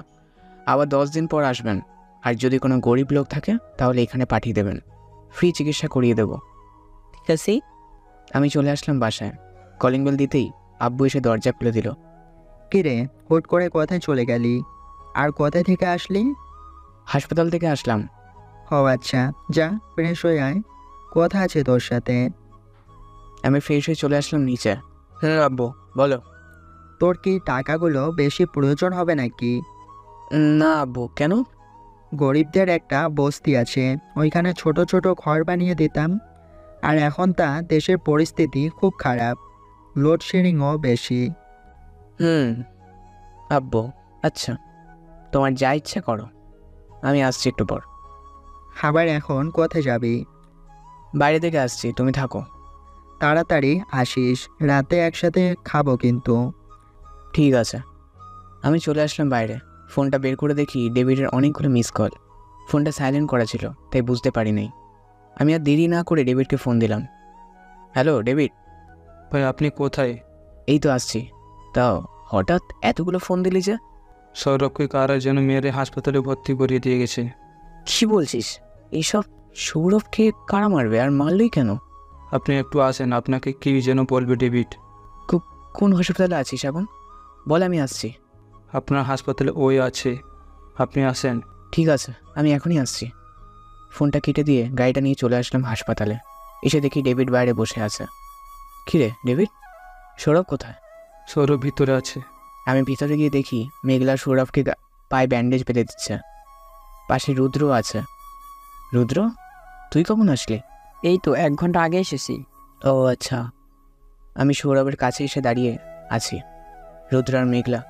আবার 10 দিন পর আসবেন, আর যদি কোনো গরিব লোক থাকে তাহলে এখানে পাঠিয়ে দেবেন, ফ্রি চিকিৎসা করিয়ে দেব। ঠিক আছে। আমি চলে আসলাম বাসায়। কলিং বেল দিতেই আব্বু এসে দরজা খুলে দিল। কিরে, হুট করে কোথায় চলে গেলি? আর কোথায় থেকে আসলি? হাসপাতাল থেকে আসলাম। ও আচ্ছা, যা ফ্রেশ হয়ে আয়, কথা আছে তোর সাথে। আমি ফ্রেশ হয়ে চলে আসলাম নিচে। হ্যাঁ আব্বু, বলো। তোর কি টাকাগুলো বেশি প্রয়োজন হবে নাকি? না আব্বু, কেন? গরিবদের একটা বস্তি আছে, ওইখানে ছোট ছোট ঘর বানিয়ে দিতাম। আর এখন তা দেশের পরিস্থিতি খুব খারাপ, লোডশেডিংও বেশি। আব্বু, আচ্ছা, তোমার যা ইচ্ছা করো, আমি আসছি একটু পর। আবার এখন কোথায় যাবি? বাইরে থেকে আসছি, তুমি থাকো। তাড়াতাড়ি আসিস, রাতে একসাথে খাবো কিন্তু। ঠিক আছে। আমি চলে আসলাম বাইরে। ফোনটা বের করে দেখি ডেভিডের অনেকগুলো মিস কল। ফোনটা সাইলেন্ট করা ছিল, তাই বুঝতে পারি নাই। আমি আর দেরি না করে ডেভিডকে ফোন দিলাম। Hello David. ভাই আপনি কোথায়? এই তো আসছি। তাও হঠাৎ এতগুলো ফোন দিলি যে? সৌরভকে কারা যেন মেরে হাসপাতালে ভর্তি করিয়ে দিয়ে গেছে। কী বলছিস? এইসব সৌরভকে কারা মারবে, আর মারলই কেন? আপনি একটু আসেন, আপনাকে কি যেন বলবে ডেভিড। কোন হাসপাতালে আছিস এখন? বল, আমি আসছি। আপনার হাসপাতালে ওই আছে, আপনি আসেন। ঠিক আছে, আমি এখনই আসছি। ফোনটা কেটে দিয়ে গাড়িটা নিয়ে চলে আসলাম হাসপাতালে। এসে দেখি ডেভিড বাইরে বসে আছে। কী রে ডেভিড, সৌরভ কোথায়? সৌরভ ভিতরে আছে। আমি ভিতরে গিয়ে দেখি মেঘলা সৌরভকে পায়ে ব্যান্ডেজ বেঁধে দিচ্ছে। পাশে রুদ্র আছে। রুদ্র, তুই কখন আসলি? এই তো 1 ঘন্টা আগে এসেছি। ও আচ্ছা। আমি সৌরভের কাছে এসে দাঁড়িয়ে আছি। রুদ্র আর মেঘলা,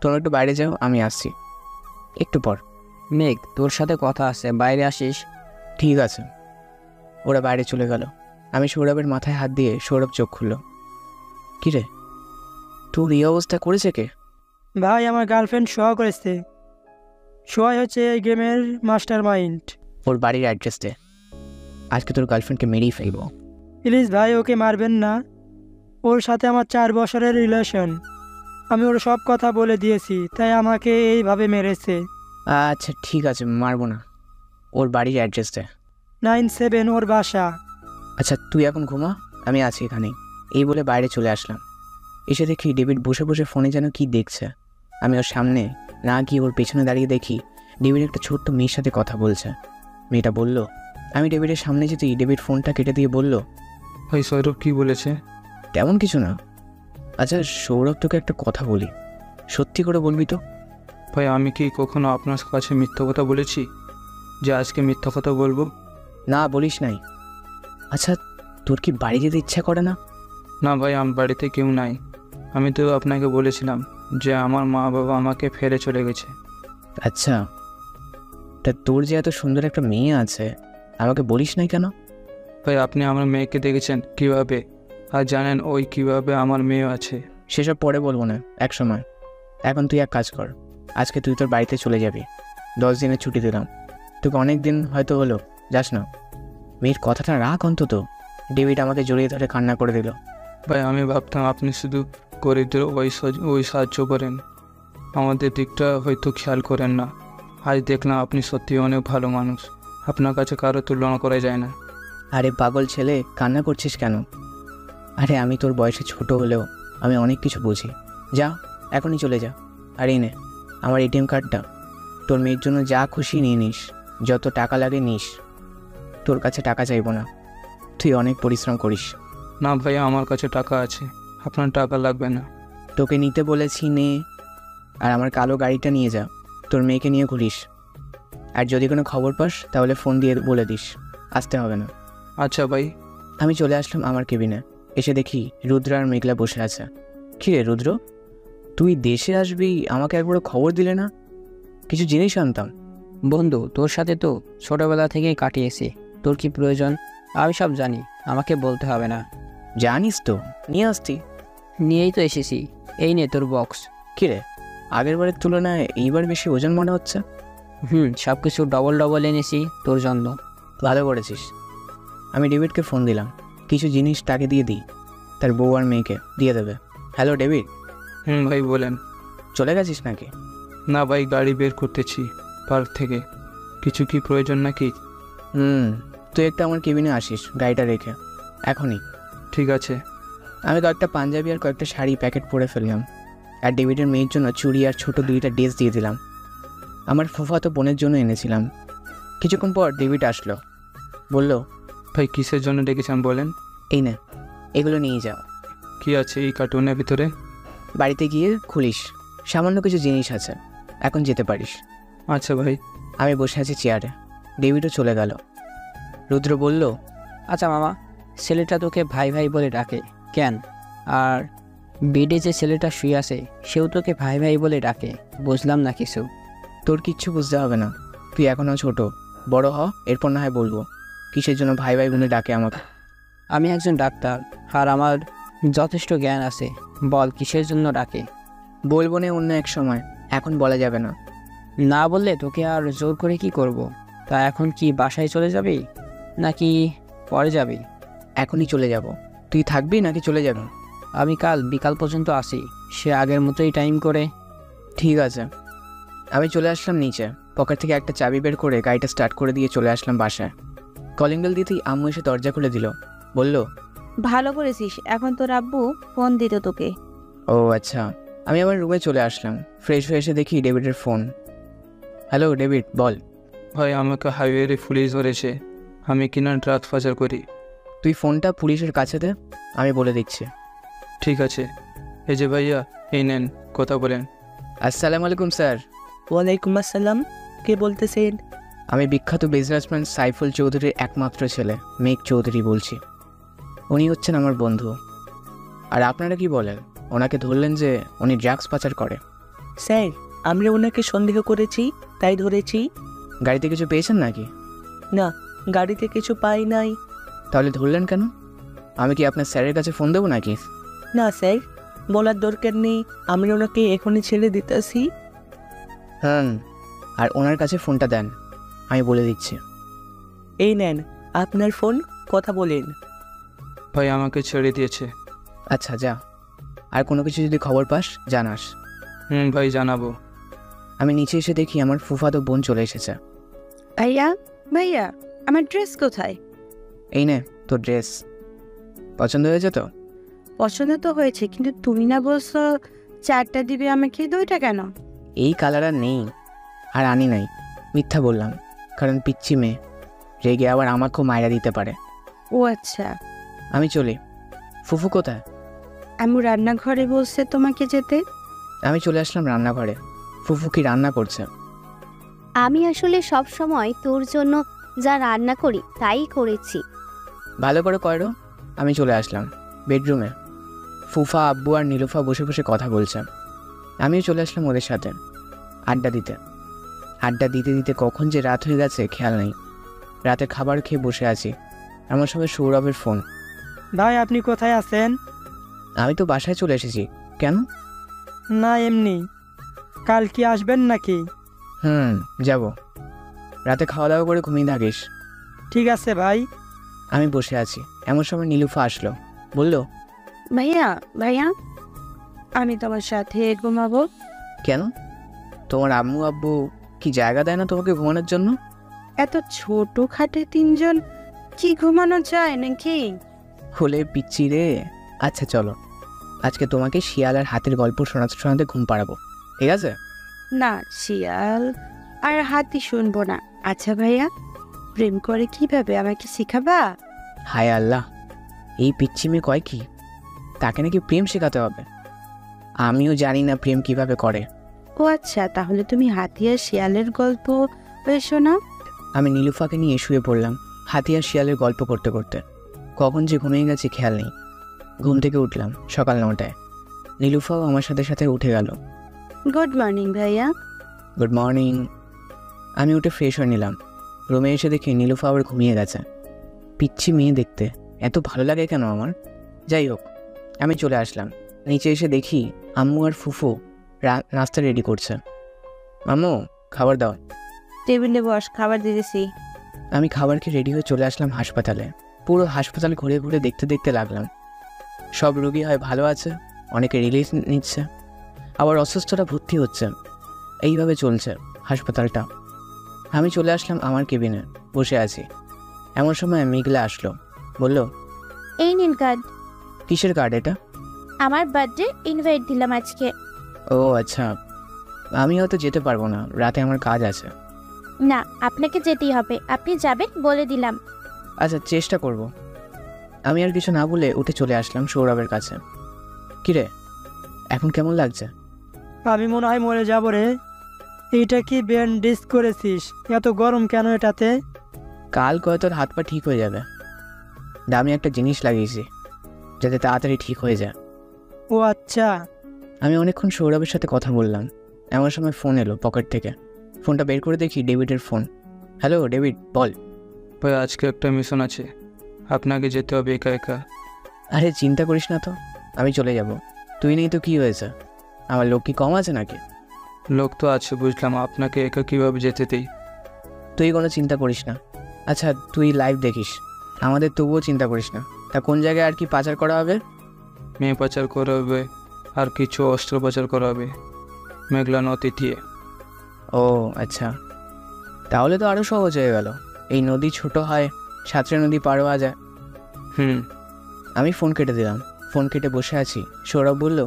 তোমরা একটু বাইরে যাও, আমি আসছি একটু পর। মেঘ, তোর সাথে কথা আছে, বাইরে আসিস। ঠিক আছে। ওরা বাইরে চলে গেল। আমি সৌরভের মাথায় হাত দিয়ে সৌরভ চোখ খুলল। কী রে, তোর এই অবস্থা করেছে কে? ভাই, আমার গার্লফ্রেন্ড সোয়া করেছে। সোয়াই হচ্ছে এই গেমের মাস্টার মাইন্ড। ওর বাড়ির অ্যাড্রেস দে, আজকে তোর গার্লফ্রেন্ডকে মেরেই ফেলবো। প্লিজ ভাই, ওকে মারবেন না। ওর সাথে আমার 4 বছরের রিলেশন। আমি ওর সব কথা বলে দিয়েছি, তাই আমাকে এইভাবে মেরেছে। আচ্ছা ঠিক আছে, মারবো না। ওর বাড়ির অ্যাড্রেস দে। 9-7 ওর বাসা। আচ্ছা তুই এখন ঘুমা, আমি আছি এখানেই। এই বলে বাইরে চলে আসলাম। এসে দেখি ডেভিড বসে বসে ফোনে যেন কি দেখছে। আমি ওর সামনে না গিয়ে ওর পেছনে দাঁড়িয়ে দেখি ডেভিড একটা ছোট্ট মেয়ের সাথে কথা বলছে। মেয়েটা বলল, আমি ডেভিডের সামনে যেতেই ডেভিড ফোনটা কেটে দিয়ে বলল, ভাই সৌরভ কি বলেছে? তেমন কিছু না। আচ্ছা সৌরভ, তোকে একটা কথা বলি, সত্যি করে বলবি তো? ভাই আমি কি কখনো আপনার কাছে মিথ্যা কথা বলেছি যে আজকে মিথ্যা কথা বলবো? না বলিস নাই। আচ্ছা তোর কি বাড়ি যেতে ইচ্ছা করে না? না ভাই, আমার বাড়িতে কেউ নাই। আমি তো আপনাকে বলেছিলাম যে আমার মা বাবা আমাকে ফেলে চলে গেছে। আচ্ছা, তা তোর যে এত সুন্দর একটা মেয়ে আছে, আমাকে বলিস নাই কেন? ভাই আপনি আমার মেয়েকে দেখেছেন কিভাবে, আর জানেন ওই কিভাবে আমার মেয়ে আছে? সেসব পরে বলবো না, এক সময়। এখন তুই এক কাজ কর, আজকে তুই তোর বাড়িতে চলে যাবি। 10 দিনের ছুটি দিলাম তোকে, অনেক দিন হয়তো হলো যাস না। মেয়ের কথাটা রাখ অন্তত। ডেভিড আমাকে জড়িয়ে ধরে কান্না করে দিল। ভাই আমি ভাবতাম আপনি শুধু গরিবদের ওই সাহায্য করেন, আমাদের দিকটা হয়তো খেয়াল করেন না। আজ দেখলাম আপনি সত্যি অনেক ভালো মানুষ, আপনার কাছে কারো তুলনা করা যায় না। আরে পাগল ছেলে, কান্না করছিস কেন? আরে আমি তোর বয়সে ছোট হলেও আমি অনেক কিছু বুঝি। যা এখনই চলে যা। আর এই নে আমার এটিএম কার্ডটা, তোর মেয়ের জন্য যা খুশি নিয়ে নিস, যত টাকা লাগে নিস। তোর কাছে টাকা চাইবো না, তুই অনেক পরিশ্রম করিস। না ভাই, আমার কাছে টাকা আছে, আপনার টাকা লাগবে না। তোকে নিতে বলেছি নে, আর আমার কালো গাড়িটা নিয়ে যা, তোর মেয়েকে নিয়ে ঘুরিস। আর যদি কোনো খবর পাস তাহলে ফোন দিয়ে বলে দিস, আসতে হবে না। আচ্ছা ভাই। আমি চলে আসলাম আমার কেবিনে। এসে দেখি রুদ্র আর মেঘলা বসে আছে। কী রে রুদ্র, তুই দেশে আসবি আমাকে একবারও খবর দিলে না? কিছু জিনিস আনতাম। বন্ধু, তোর সাথে তো ছোটবেলা থেকেই কাটিয়েছি, তোর কি প্রয়োজন আমি সব জানি, আমাকে বলতে হবে না। জানিস তো, নিয়ে আসতি। নিয়েই তো এসেছি, এই নে তোর বক্স। কী রে, আগের বারের তুলনায় এইবার বেশি ওজন মনে হচ্ছে। সব কিছু ডবল ডবল এনেছি তোর জন্য। ভালো করেছিস। আমি ডেভিডকে ফোন দিলাম, কিছু জিনিস তাকে দিয়ে দিই, তার বউ আর মেয়েকে দিয়ে দেবে। Hello David. ভাই বলেন। চলে গেছিস নাকি? না ভাই, গাড়ি বের করতেছি পার্ক থেকে। কিছু কি প্রয়োজন নাকি? তুই একটা আমার কেবিনে আসিস গাড়িটা রেখে, এখনই। ঠিক আছে। আমি কয়েকটা পাঞ্জাবি আর কয়েকটা শাড়ি প্যাকেট পরে ফেললাম, আর ডেভিডের মেয়ের জন্য চুড়ি আর ছোট 2টা ড্রেস দিয়ে দিলাম। আমার ফুফাতো বোনের জন্য এনেছিলাম। কিছুক্ষণ পর ডেভিড আসলো, বলল, ভাই কিসের জন্য ডেকেছেন বলেন? এই না, এগুলো নিয়ে যাও। কি আছে এই কার্টুনের ভিতরে? বাড়িতে গিয়ে খুলিস, সামান্য কিছু জিনিস আছে, এখন যেতে পারিস। আচ্ছা ভাই। আমি বসে আছি চেয়ারে, ডেভিডও চলে গেল। রুদ্র বলল, আচ্ছা মামা, ছেলেটা তোকে ভাই ভাই বলে ডাকে কেন? আর বেডে যে ছেলেটা শুয়ে আছে সেও তোকে ভাই ভাই বলে ডাকে, বুঝলাম না কিছু। তোর কিচ্ছু বুঝতে হবে না, তুই এখনও ছোট, বড় হ, এরপর না হয় বলবো। কিসের জন্য ভাই ভাই বলে ডাকে আমাকে? আমি একজন ডাক্তার আর আমার যথেষ্ট জ্ঞান আছে। বল কিসের জন্য ডাকে? বলবো না অন্য এক সময়, এখন বলা যাবে না। না বললে তোকে আর জোর করে কি করব? তা এখন কি বাসায় চলে যাবি নাকি পরে যাবি? এখনই চলে যাব। তুই থাকবি নাকি চলে যাবি? আমি কাল বিকাল পর্যন্ত আসি, সে আগের মতোই টাইম করে। ঠিক আছে। আমি চলে আসলাম নিচে, পকেট থেকে একটা চাবি বের করে গাড়িটা স্টার্ট করে দিয়ে চলে আসলাম বাসায়। কলিং বেল দিতেই আম্মু এসে দরজা খুলে দিল। বলল, ভালো করেছিস, এখন তোর আব্বু ফোন দিত তোকে। ও আচ্ছা। আমি আমার রুমে চলে আসলাম। ফ্রেশ হয়ে এসে দেখি ডেভিডের ফোন। হ্যালো ডেভিড, বল। ভাই আমাকে হাইওয়ে পুলিশ ধরেছে, আমি কিনা রাত পাচার করি। তুই ফোনটা পুলিশের কাছে দে, আমি বলে দিচ্ছি। ঠিক আছে। এই যে ভাইয়া, এই নেন, কথা বলেন। আসসালামু আলাইকুম স্যার। ওয়ালাইকুম আসসালাম, কে বলতেছেন? আমি বিখ্যাত বিজনেসম্যান সাইফুল চৌধুরীর একমাত্র ছেলে মেঘ চৌধুরী বলছি। উনি হচ্ছেন আমার বন্ধু। আর আপনারা কি বলেন? ওনাকে ধরলেন যে উনি ড্রাগস পাচার করে। স্যার, আমরা ওনাকে সন্দেহ করেছি, তাই ধরেছি। গাড়িতে কিছু পেয়েছেন নাকি? না, গাড়িতে কিছু পাই নাই। তাহলে ধরলেন কেন? আমি কি আপনার স্যারের কাছে ফোন দেবো নাকি? না স্যার, বলার দরকার নেই, আমরা ওনাকে এখনই ছেড়ে দিতেছি। হ্যাঁ, আর ওনার কাছে ফোনটা দেন, আমি বলে দিচ্ছি। এই নেন আপনার ফোন, কথা বলেন। ভাই আমাকে ছেড়ে দিয়েছে। আচ্ছা যা, আর কোনো কিছু যদি খবর পাস জানাস। ভাই জানাবো। আমি নিচে এসে দেখি আমার ফুফাতো বোন চলে এসেছে। ভাইয়া ভাইয়া, আমার ড্রেস কোথায়? এই নে তোর ড্রেস। পছন্দ হয়েছে তো? পছন্দ তো হয়েছে, কিন্তু তুমি না বলছো 4টা দিবে আমাকে, 2টা কেন? এই কালার আর নেই, আর আনি নাই। মিথ্যা বললাম, কারণ পিচ্ছি মেয়ে রেগে আবার আমাকেও মায়েরা দিতে পারে। ও আচ্ছা। আমি চলি। ফুফু কোথায়? আমি রান্নাঘরে বলছে তোমাকে যেতে। আমি চলে আসলাম রান্নাঘরে। ফুফু কি রান্না করছে? আমি আসলে সব সময় তোর জন্য যা রান্না করি তাই করেছি। ভালো করে করো। আমি চলে আসলাম বেডরুমে। ফুফা, আব্বু আর নীলুফা বসে বসে কথা বলছে। আমিও চলে আসলাম ওদের সাথে আড্ডা দিতে। আড্ডা দিতে দিতে কখন যে রাত হয়ে গেছে খেয়াল নেই। রাতে খাবার খেয়ে বসে আছি, এমন সময় সৌরভের ফোন। ভাই আপনি কোথায় আছেন? আমি তো বাসায় চলে এসেছি। কেন? না এমনি। কাল কি আসবেন নাকি? যাব। রাতে খাওয়া দাওয়া করে ঘুমিয়ে থাকিস। ঠিক আছে ভাই। আমি বসে আছি, এমন সময় নীলুফা আসলো। বলল, ভাইয়া ভাইয়া, আমি তোমার সাথে ঘুমাবো। কেন? তোমার আম্মু আব্বু কি জায়গা দেয় না তোমাকে ঘুমানোর জন্য? এত ছোট খাটে 3জন কি ঘুমানো যায় নাকি? হলে পিচ্ছি রে। আচ্ছা চলো, আজকে তোমাকে শিয়াল আর হাতির গল্প শোনাতে শোনাতে ঘুম পাড়াবো, ঠিক আছে? না, শিয়াল আর হাতি শুনবো না। আচ্ছা ভাইয়া, প্রেম করে কিভাবে আমাকে শিখাবা? হায় আল্লাহ, এই পিচ্ছি মেয়ে কয় কি? তাকে নাকি প্রেম শেখাতে হবে? আমিও জানি না প্রেম কিভাবে করে। ও আচ্ছা, তাহলে তুমি হাতি আর শিয়ালের গল্প শোনাও। আমি নীলুফাকে নিয়ে শুয়ে পড়লাম হাতি আর শিয়ালের গল্প করতে করতে। কখন যে ঘুমিয়ে গেছি খেয়াল নেই। ঘুম থেকে উঠলাম সকাল 9টায়। নীলুফাও আমার সাথে সাথে উঠে গেল। গুড মর্নিং ভাইয়া। Good morning. আমি উঠে ফ্রেশ হয়ে নিলাম। রুমে এসে দেখি নীলুফা আবার ঘুমিয়ে গেছে। পিচ্ছি মেয়ে দেখতে এত ভালো লাগে কেন আমার? যাই হোক, আমি চলে আসলাম। নিচে এসে দেখি আম্মু আর ফুফু নাস্তা রেডি করছে। আম্মু, খাবার দাও। টেবিলে বস, খাবার দিতেছি। আমি খাবার খেয়ে রেডি হয়ে চলে আসলাম হাসপাতালে। পুরো হাসপাতাল ঘুরে ঘুরে দেখতে দেখতে লাগলাম। সব রোগী হয় ভালো আছে, অনেকে রিলিজ নিচ্ছে, আবার অসুস্থরা ভর্তি হচ্ছে। এইভাবে চলছে হাসপাতালটা। আমি চলে আসলাম আমার কেবিনে, বসে আছি। এমন সময় মেঘলা আসলো। বলল, এই নিন কার্ড। কিসের কার্ড এটা? আমার বার্থডে ইনভাইট দিলাম আজকে। ও আচ্ছা, আমি হয়তো যেতে পারবো না, রাতে আমার কাজ আছে। না, আপনাকে যেতেই হবে, আপনি যাবেন বলে দিলাম। আচ্ছা, চেষ্টা করব। আমি আর কিছু না বলে উঠে চলে আসলাম সৌরভের কাছে। কিরে, এখন কেমন লাগছে? আমি মনে হয় মরে যাবো রে। এইটা কি ব্যান্ডেজ করেছিস? এত গরম কেন এটাতে? কাল কয় তোর হাত পা ঠিক হয়ে যাবে। দামি একটা জিনিস লাগিয়েছি যাতে তাড়াতাড়ি ঠিক হয়ে যায়। ও আচ্ছা। আমি অনেকক্ষণ সৌরভের সাথে কথা বললাম। এমন সময় ফোন এলো পকেট থেকে। ফোনটা বের করে দেখি ডেভিডের ফোন। হ্যালো ডেভিড, বল। ভাই আজকে একটা মিশন আছে, আপনাকে যেতে হবে একা একা। আরে চিন্তা করিস না তো, আমি চলে যাব। তুই নেই তো কি হয়েছে, আমার লোক কি কম আছে নাকি? লোক তো আছে বুঝলাম, আপনাকে একা কীভাবে যেতে দেই? তুই কোনো চিন্তা করিস না। আচ্ছা তুই লাইভ দেখিস, আমাদের তবুও চিন্তা করিস না। তা কোন জায়গায় আর কি পাচার করা হবে? মেয়ে পাচার করা হবে, আর কিছু অস্ত্র পাচার করা হবে মেঘলা নদী দিয়ে। ও আচ্ছা, তাহলে তো আরও সহজ হয়ে গেল। এই নদী ছোট হয়, সাঁতরে নদী পার হওয়া যায়। আমি ফোন কেটে দিলাম। ফোন কেটে বসে আছি, সৌরভ বলল,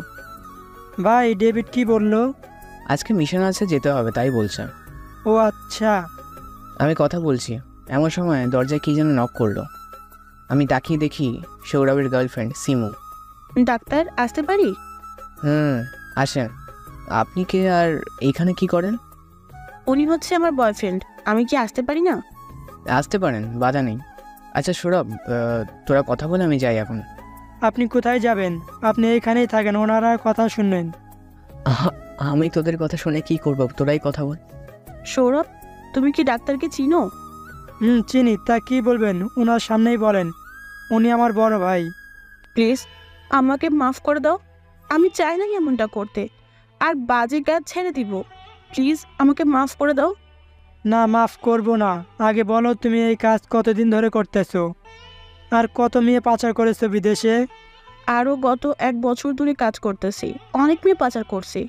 ভাই ডেভিড কি বললো? আজকে মিশন আছে, যেতে হবে তাই বলছে। ও আচ্ছা। আমি কথা বলছি, এমন সময় দরজায় কি যেন নক করলো। আমি তাকিয়ে দেখি সৌরভের গার্লফ্রেন্ড সিমু। ডাক্তার আসতে পারি? আসেন। আপনি কে আর এইখানে কি করেন? উনি হচ্ছে আমার বয়ফ্রেন্ড। আমি কি আসতে পারি না? আসতে পারেন, বাধা নেই। আচ্ছা সৌরভ, তোরা কথা বলে আমি যাই এখন। আপনি কোথায় যাবেন? আপনি এখানেই থাকেন, ওনারা কথা শুনবেন। আমি তোদের কথা শুনে কি করব, তোরাই কথা বল। সৌরভ, তুমি কি ডাক্তারকে চিনো? চিনি। তা কি বলবেন? ওনার সামনেই বলেন, উনি আমার বড় ভাই। প্লিজ আমাকে মাফ করে দাও, আমি চাই না এমনটা করতে, আর বাজে কাজ ছেড়ে দিব। প্লিজ আমাকে মাফ করে দাও। না, মাফ করব না। আগে বলো, তুমি এই কাজ কতদিন ধরে করতেছো, আর কত মেয়ে পাচার করেছো বিদেশে? আরও গত 1 বছর ধরে কাজ করতেছি, অনেক মেয়ে পাচার করছি।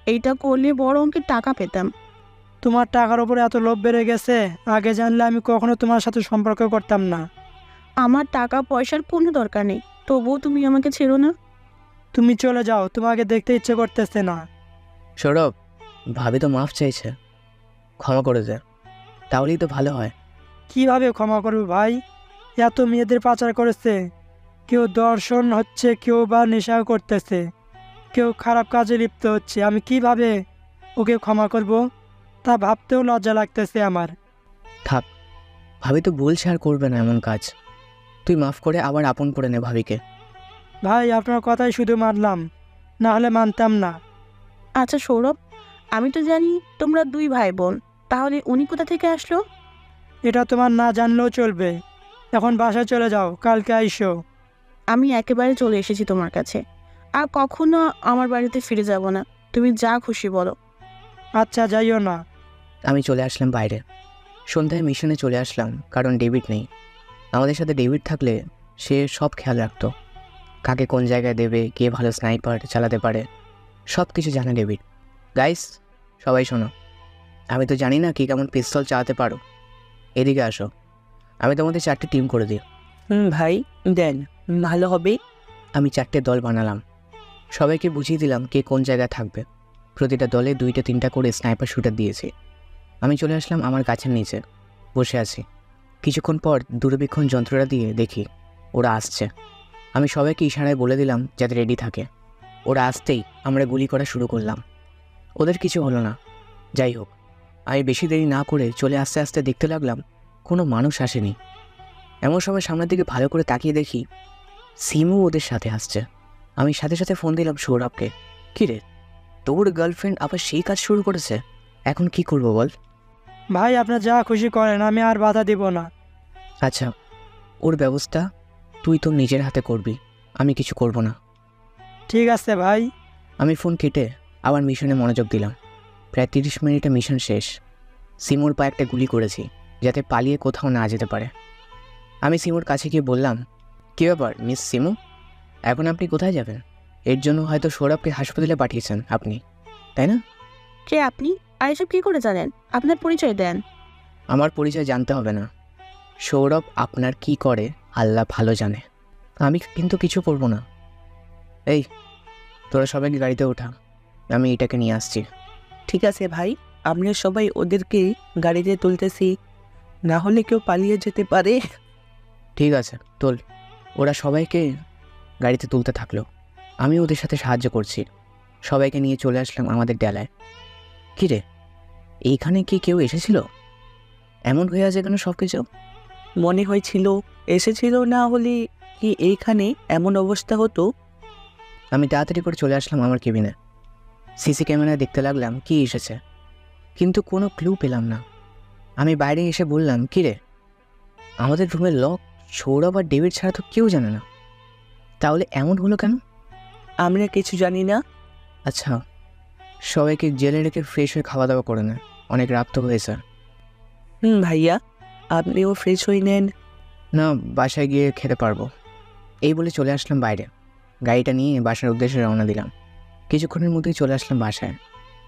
এইটা করলে বড় অঙ্কের টাকা পেতাম। তোমার টাকার উপরে এত লোভ বেড়ে গেছে? আগে জানলে আমি কখনো তোমার সাথে সম্পর্ক করতাম না। আমার টাকা পয়সার কোনো দরকার নেই, তবুও তুমি আমাকে ছেড়ো না। তুমি চলে যাও, তোমাকে দেখতে ইচ্ছে করতেছে না। সৌরভ, ভাবি তো মাফ চাইছে, ক্ষমা করে দে, তাহলেই তো ভালো হয়। কিভাবে ক্ষমা করবো ভাই? এত মেয়েদের পাচার করেছে, কেউ দর্শন হচ্ছে, কেউ বা নেশাও করতেছে, কেউ খারাপ কাজে লিপ্ত হচ্ছে। আমি কিভাবে ওকে ক্ষমা করব? তা ভাবতেও লজ্জা লাগতেছে আমার। থাক, ভাবি তো বলছে আর করবে না এমন কাজ। তুই মাফ করে আবার আপন করে নে ভাবিকে। ভাই আপনার কথাই শুধু মানলাম, না হলে মানতাম না। আচ্ছা সৌরভ, আমি তো জানি তোমরা 2 ভাই বোন, তাহলে উনি কোথা থেকে আসলো? এটা তোমার না জানলেও চলবে। এখন বাসায় চলে যাও, কালকে আইসো। আমি একেবারে চলে এসেছি তোমার কাছে, আর কখনো আমার বাড়িতে ফিরে যাব না। তুমি যা খুশি বলো। আচ্ছা, যাইও না। আমি চলে আসলাম বাইরে। সন্ধ্যায় মিশনে চলে আসলাম, কারণ ডেভিড নেই। আমাদের সাথে ডেভিড থাকলে সে সব খেয়াল রাখতো, কাকে কোন জায়গায় দেবে, কে ভালো স্নাইপার চালাতে পারে, সব কিছু জানে ডেভিড। গাইস সবাই শোনো, আমি তো জানি না কি কেমন পিস্তল চালাতে পারো। এদিকে আসো, আমি তোমাদের 4টে টিম করে দিই। ভাই দেন, ভালো হবে। আমি 4টে দল বানালাম, সবাইকে বুঝিয়ে দিলাম কে কোন জায়গায় থাকবে। প্রতিটা দলে 2-3টা করে স্নাইপার শুটার দিয়েছি। আমি চলে আসলাম আমার গাছের নিচে, বসে আছি। কিছুক্ষণ পর দূরবীক্ষণ যন্ত্রটা দিয়ে দেখি ওরা আসছে। আমি সবাইকে ইশারায় বলে দিলাম যাতে রেডি থাকে। ওরা আসতেই আমরা গুলি করা শুরু করলাম। ওদের কিছু হলো না। যাই হোক, আমি বেশি দেরি না করে চলে আস্তে আস্তে দেখতে লাগলাম কোনো মানুষ আসেনি। এমন সময় সামনের দিকে ভালো করে তাকিয়ে দেখি সিমু ওদের সাথে আসছে। আমি সাথে সাথে ফোন দিলাম সৌরভকে। কী রে, তোর গার্লফ্রেন্ড আবার সেই কাজ শুরু করেছে, এখন কি করব বল? ভাই আপনার যা খুশি করেন, আমি আর বাধা দিব না। আচ্ছা, ওর ব্যবস্থা তুই তোর নিজের হাতে করবি, আমি কিছু করব না। ঠিক আছে ভাই। আমি ফোন কেটে আবার মিশনে মনোযোগ দিলাম। প্রায় 30 মিনিটে মিশন শেষ। সিমুর পায়ে একটা গুলি করেছি যাতে পালিয়ে কোথাও না যেতে পারে। আমি সিমুর কাছে গিয়ে বললাম, কী ব্যাপার মিস সিমু, এখন আপনি কোথায় যাবেন? এর জন্য হয়তো সৌরভকে হাসপাতালে পাঠিয়েছেন আপনি, তাই না? কে আপনি, আর এসব কী করে জানেন? আপনার পরিচয় দেন। আমার পরিচয় জানতে হবে না। সৌরভ আপনার কি করে আল্লাহ ভালো জানে, আমি কিন্তু কিছু করব না। এই তোরা সবাইকে গাড়িতে ওঠা, আমি এটাকে নিয়ে আসছি। ঠিক আছে ভাই, আমরা সবাই ওদেরকে গাড়িতে তুলতেছি, না হলে কেউ পালিয়ে যেতে পারে। ঠিক আছে তোল। ওরা সবাইকে গাড়িতে তুলতে থাকলো, আমি ওদের সাথে সাহায্য করছি। সবাইকে নিয়ে চলে আসলাম আমাদের ডেলায়। কী রে, এইখানে কি কেউ এসেছিল? এমন হয়ে আছে কেন সব কিছু? মনে হয়েছিল এসেছিল, না হলে কি এইখানে এমন অবস্থা হতো। আমি তাড়াতাড়ি করে চলে আসলাম আমার কেবিনে। সিসি ক্যামেরায় দেখতে লাগলাম কি এসেছে, কিন্তু কোনো ক্লু পেলাম না। আমি বাইরে এসে বললাম, কী রে আমাদের রুমের লক সৌরভ আর ডেভিড ছাড়া তো কেউ জানে না। তাহলে এমন হলো কেন? আমরা কিছু জানি না। আচ্ছা, সবাইকে জেলে রেখে ফ্রেশ হয়ে খাওয়া দাওয়া করে নেয়, অনেক রাত তো হয়েছে। ভাইয়া, আপনিও ফ্রেশ হয়ে নেন। না, বাসায় গিয়ে খেতে পারবো। এই বলে চলে আসলাম বাইরে। গাড়িটা নিয়ে বাসার উদ্দেশ্যে রওনা দিলাম। কিছুক্ষণের মধ্যেই চলে আসলাম বাসায়।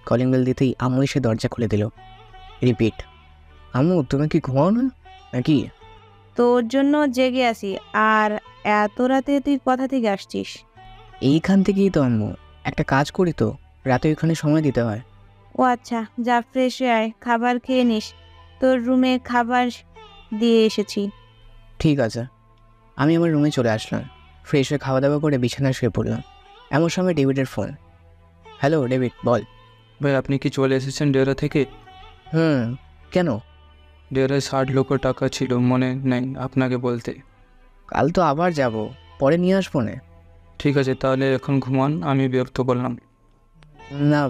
কলিং বেল দিতেই আম্মু এসে দরজা খুলে দিল। রিপিট, আম্মু তুমি কি ঘুমাও না নাকি? তোর জন্য জেগে আছি, আর এত রাতে তুই কোথা থেকে আসছিস? এইখান থেকেই তো আম্মু, একটা কাজ করি তো, রাতে ওইখানে সময় দিতে হয়। ও আচ্ছা, যা ফ্রেশ হয়ে আয়, খাবার খেয়ে নিস। তোর রুমে খাবার দিয়ে এসেছি। ঠিক আছে। আমি আমার রুমে চলে আসলাম। ফ্রেশ হয়ে খাওয়া দাওয়া করে বিছানায় শুয়ে পড়লাম। এমন সময় ডেভিডের ফোন। হ্যালো ডেভিড, বল। ভাই আপনি কি চলে এসেছেন ডেরা থেকে? কেন? ডেরায় 60 লক্ষ টাকা ছিল, মনে নেই আপনাকে বলতে? কাল তো আবার যাব, পরে নিয়ে আসবো না। ঠিক আছে, তাহলে এখন ঘুমান, আমি বিরক্ত করলাম না,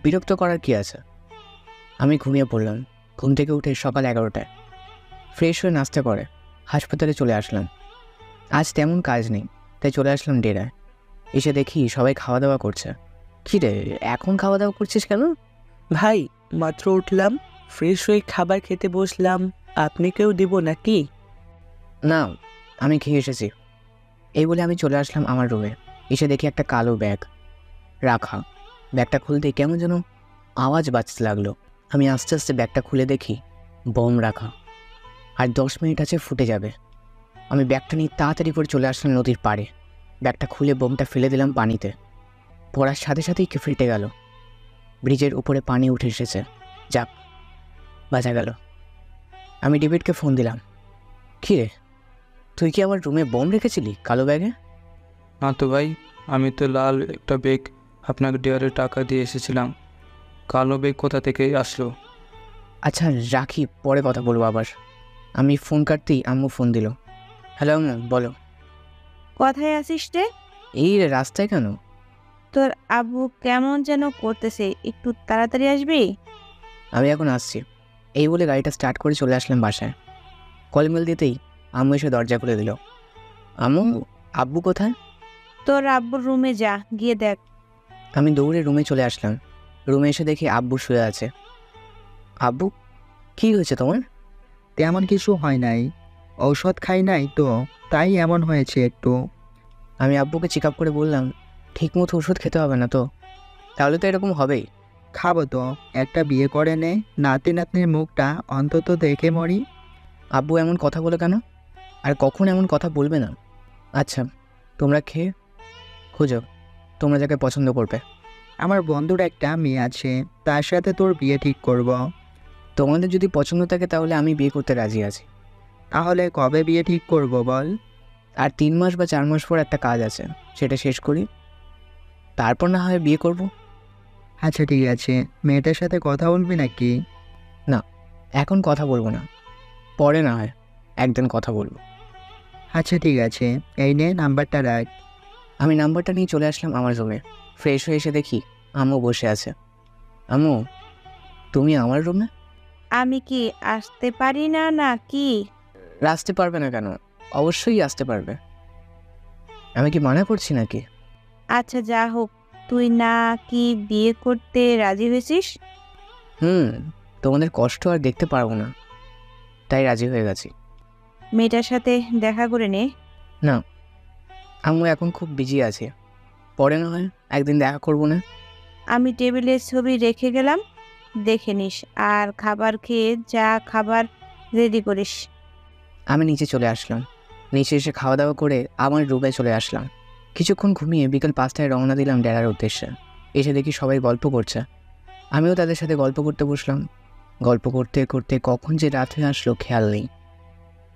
বিরক্ত করার কি আছে। আমি ঘুমিয়ে পড়লাম। ঘুম থেকে উঠে সকাল 11টায় ফ্রেশ হয়ে নাস্তা করে হাসপাতালে চলে আসলাম। আজ তেমন কাজ নেই, তাই চলে আসলাম ডেরায়। এসে দেখি সবাই খাওয়া দাওয়া করছে। কী রে, এখন খাওয়া দাওয়া করছিস কেন? ভাই, মাত্র উঠলাম, ফ্রেশ হয়ে খাবার খেতে বসলাম। আপনি কেউ দিব নাকি? না, আমি খেয়ে এসেছি। এই বলে আমি চলে আসলাম আমার রুমে। এসে দেখি একটা কালো ব্যাগ রাখা। ব্যাগটা খুলতেই কেমন যেন আওয়াজ বাজতে লাগলো। আমি আস্তে আস্তে ব্যাগটা খুলে দেখি বোম রাখা, আর 10 মিনিট আছে ফুটে যাবে। আমি ব্যাগটা নিয়ে তাড়াতাড়ি করে চলে আসলাম নদীর পাড়ে। ব্যাগটা খুলে বোমটা ফেলে দিলাম পানিতে। পড়ার সাথে সাথেই ফেটে গেল। ব্রিজের উপরে পানি উঠে এসেছে। যাক, বাঁচা গেল। আমি ডেভিডকে ফোন দিলাম। কী রে, তুই কি আমার রুমে বোম রেখেছিলি কালো ব্যাগে? না তো ভাই, আমি তো লাল একটা ব্যাগ আপনাকে ডেয়ারের টাকা দিয়ে এসেছিলাম। কালো ব্যাগ কোথা থেকে আসলো? আচ্ছা রাখি, পরে কথা বলবো আবার। আমি ফোন কাটতেই আম্মু ফোন দিল। হ্যালো আম্মু, বলো। কোথায় আছিস রে? এই রে, রাস্তায় কেন? তোর আব্বু কেমন যেন করতেছে, একটু তাড়াতাড়ি আসবি? আমি এখন আসছি। এই বলে গাড়িটা স্টার্ট করে চলে আসলাম বাসায়। কলিং বেল দিতেই আম্মু এসে দরজা খুলে দিল। আম্মু, আব্বু কোথায়? তোর আব্বুর রুমে যা, গিয়ে দেখ। আমি দৌড়ে রুমে চলে আসলাম। রুমে এসে দেখি আব্বু শুয়ে আছে। আব্বু, কী হয়েছে তোমার? তেমন কিছু হয় নাই, ঔষধ খাই নাই তো, তাই এমন হয়েছে একটু। আমি আব্বুকে চেক আপ করে বললাম, ঠিক মতো ওষুধ খেতে হবে না তো? তাহলে তো এরকম হবেই। খাবো তো, একটা বিয়ে করে নে, নাতি নাতনির মুখটা অন্তত দেখে মরি। আব্বু এমন কথা বলে কেন? আর কখন এমন কথা বলবে না। আচ্ছা, তোমরা খেয়ে খুঁজো তোমরা যাকে পছন্দ করবে। আমার বন্ধুর একটা মেয়ে আছে, তার সাথে তোর বিয়ে ঠিক করব। তোমাদের যদি পছন্দ থাকে তাহলে আমি বিয়ে করতে রাজি আছি। তাহলে কবে বিয়ে ঠিক করব বল? আর 3 মাস বা 4 মাস পর একটা কাজ আছে, সেটা শেষ করি, তারপর না হয় বিয়ে করব। আচ্ছা ঠিক আছে, মেয়েটার সাথে কথা বলবি নাকি? না, এখন কথা বলবো না, পরে না হয় একদিন কথা বলবো। আচ্ছা ঠিক আছে, এই নে নাম্বারটা রাখ। আমি নাম্বারটা নিয়ে চলে আসলাম আমার রুমে। ফ্রেশ হয়ে এসে দেখি আম্মু বসে আছে। আম্মু, তুমি আমার রুমে? আমি কি আসতে পারি না নাকি? আসতে পারবে না কেন? অবশ্যই আসতে পারবে। আমি কি মানা করছি নাকি? আচ্ছা যা হোক, তুই না কি বিয়ে করতে রাজি হয়েছিস? তোমাদের কষ্ট আর দেখতে পারবো না, তাই রাজি হয়ে গেছি। মেয়েটার সাথে দেখা করে নে। না, আম্মু এখন খুব বিজি আছে, পরে না হয় একদিন দেখা করবো না? আমি টেবিলের ছবি রেখে গেলাম, দেখে নিস, আর খাবার খেয়ে যা খাবার রেডি করিস। আমি নিচে চলে আসলাম। নিচে এসে খাওয়া দাওয়া করে আমার রুমে চলে আসলাম। কিছুক্ষণ ঘুমিয়ে বিকেল 5টায় রওনা দিলাম ডেরার উদ্দেশ্যে। এসে দেখি সবাই গল্প করছে, আমিও তাদের সাথে গল্প করতে বসলাম। গল্প করতে করতে কখন যে রাত হয়ে আসলো খেয়াল নেই।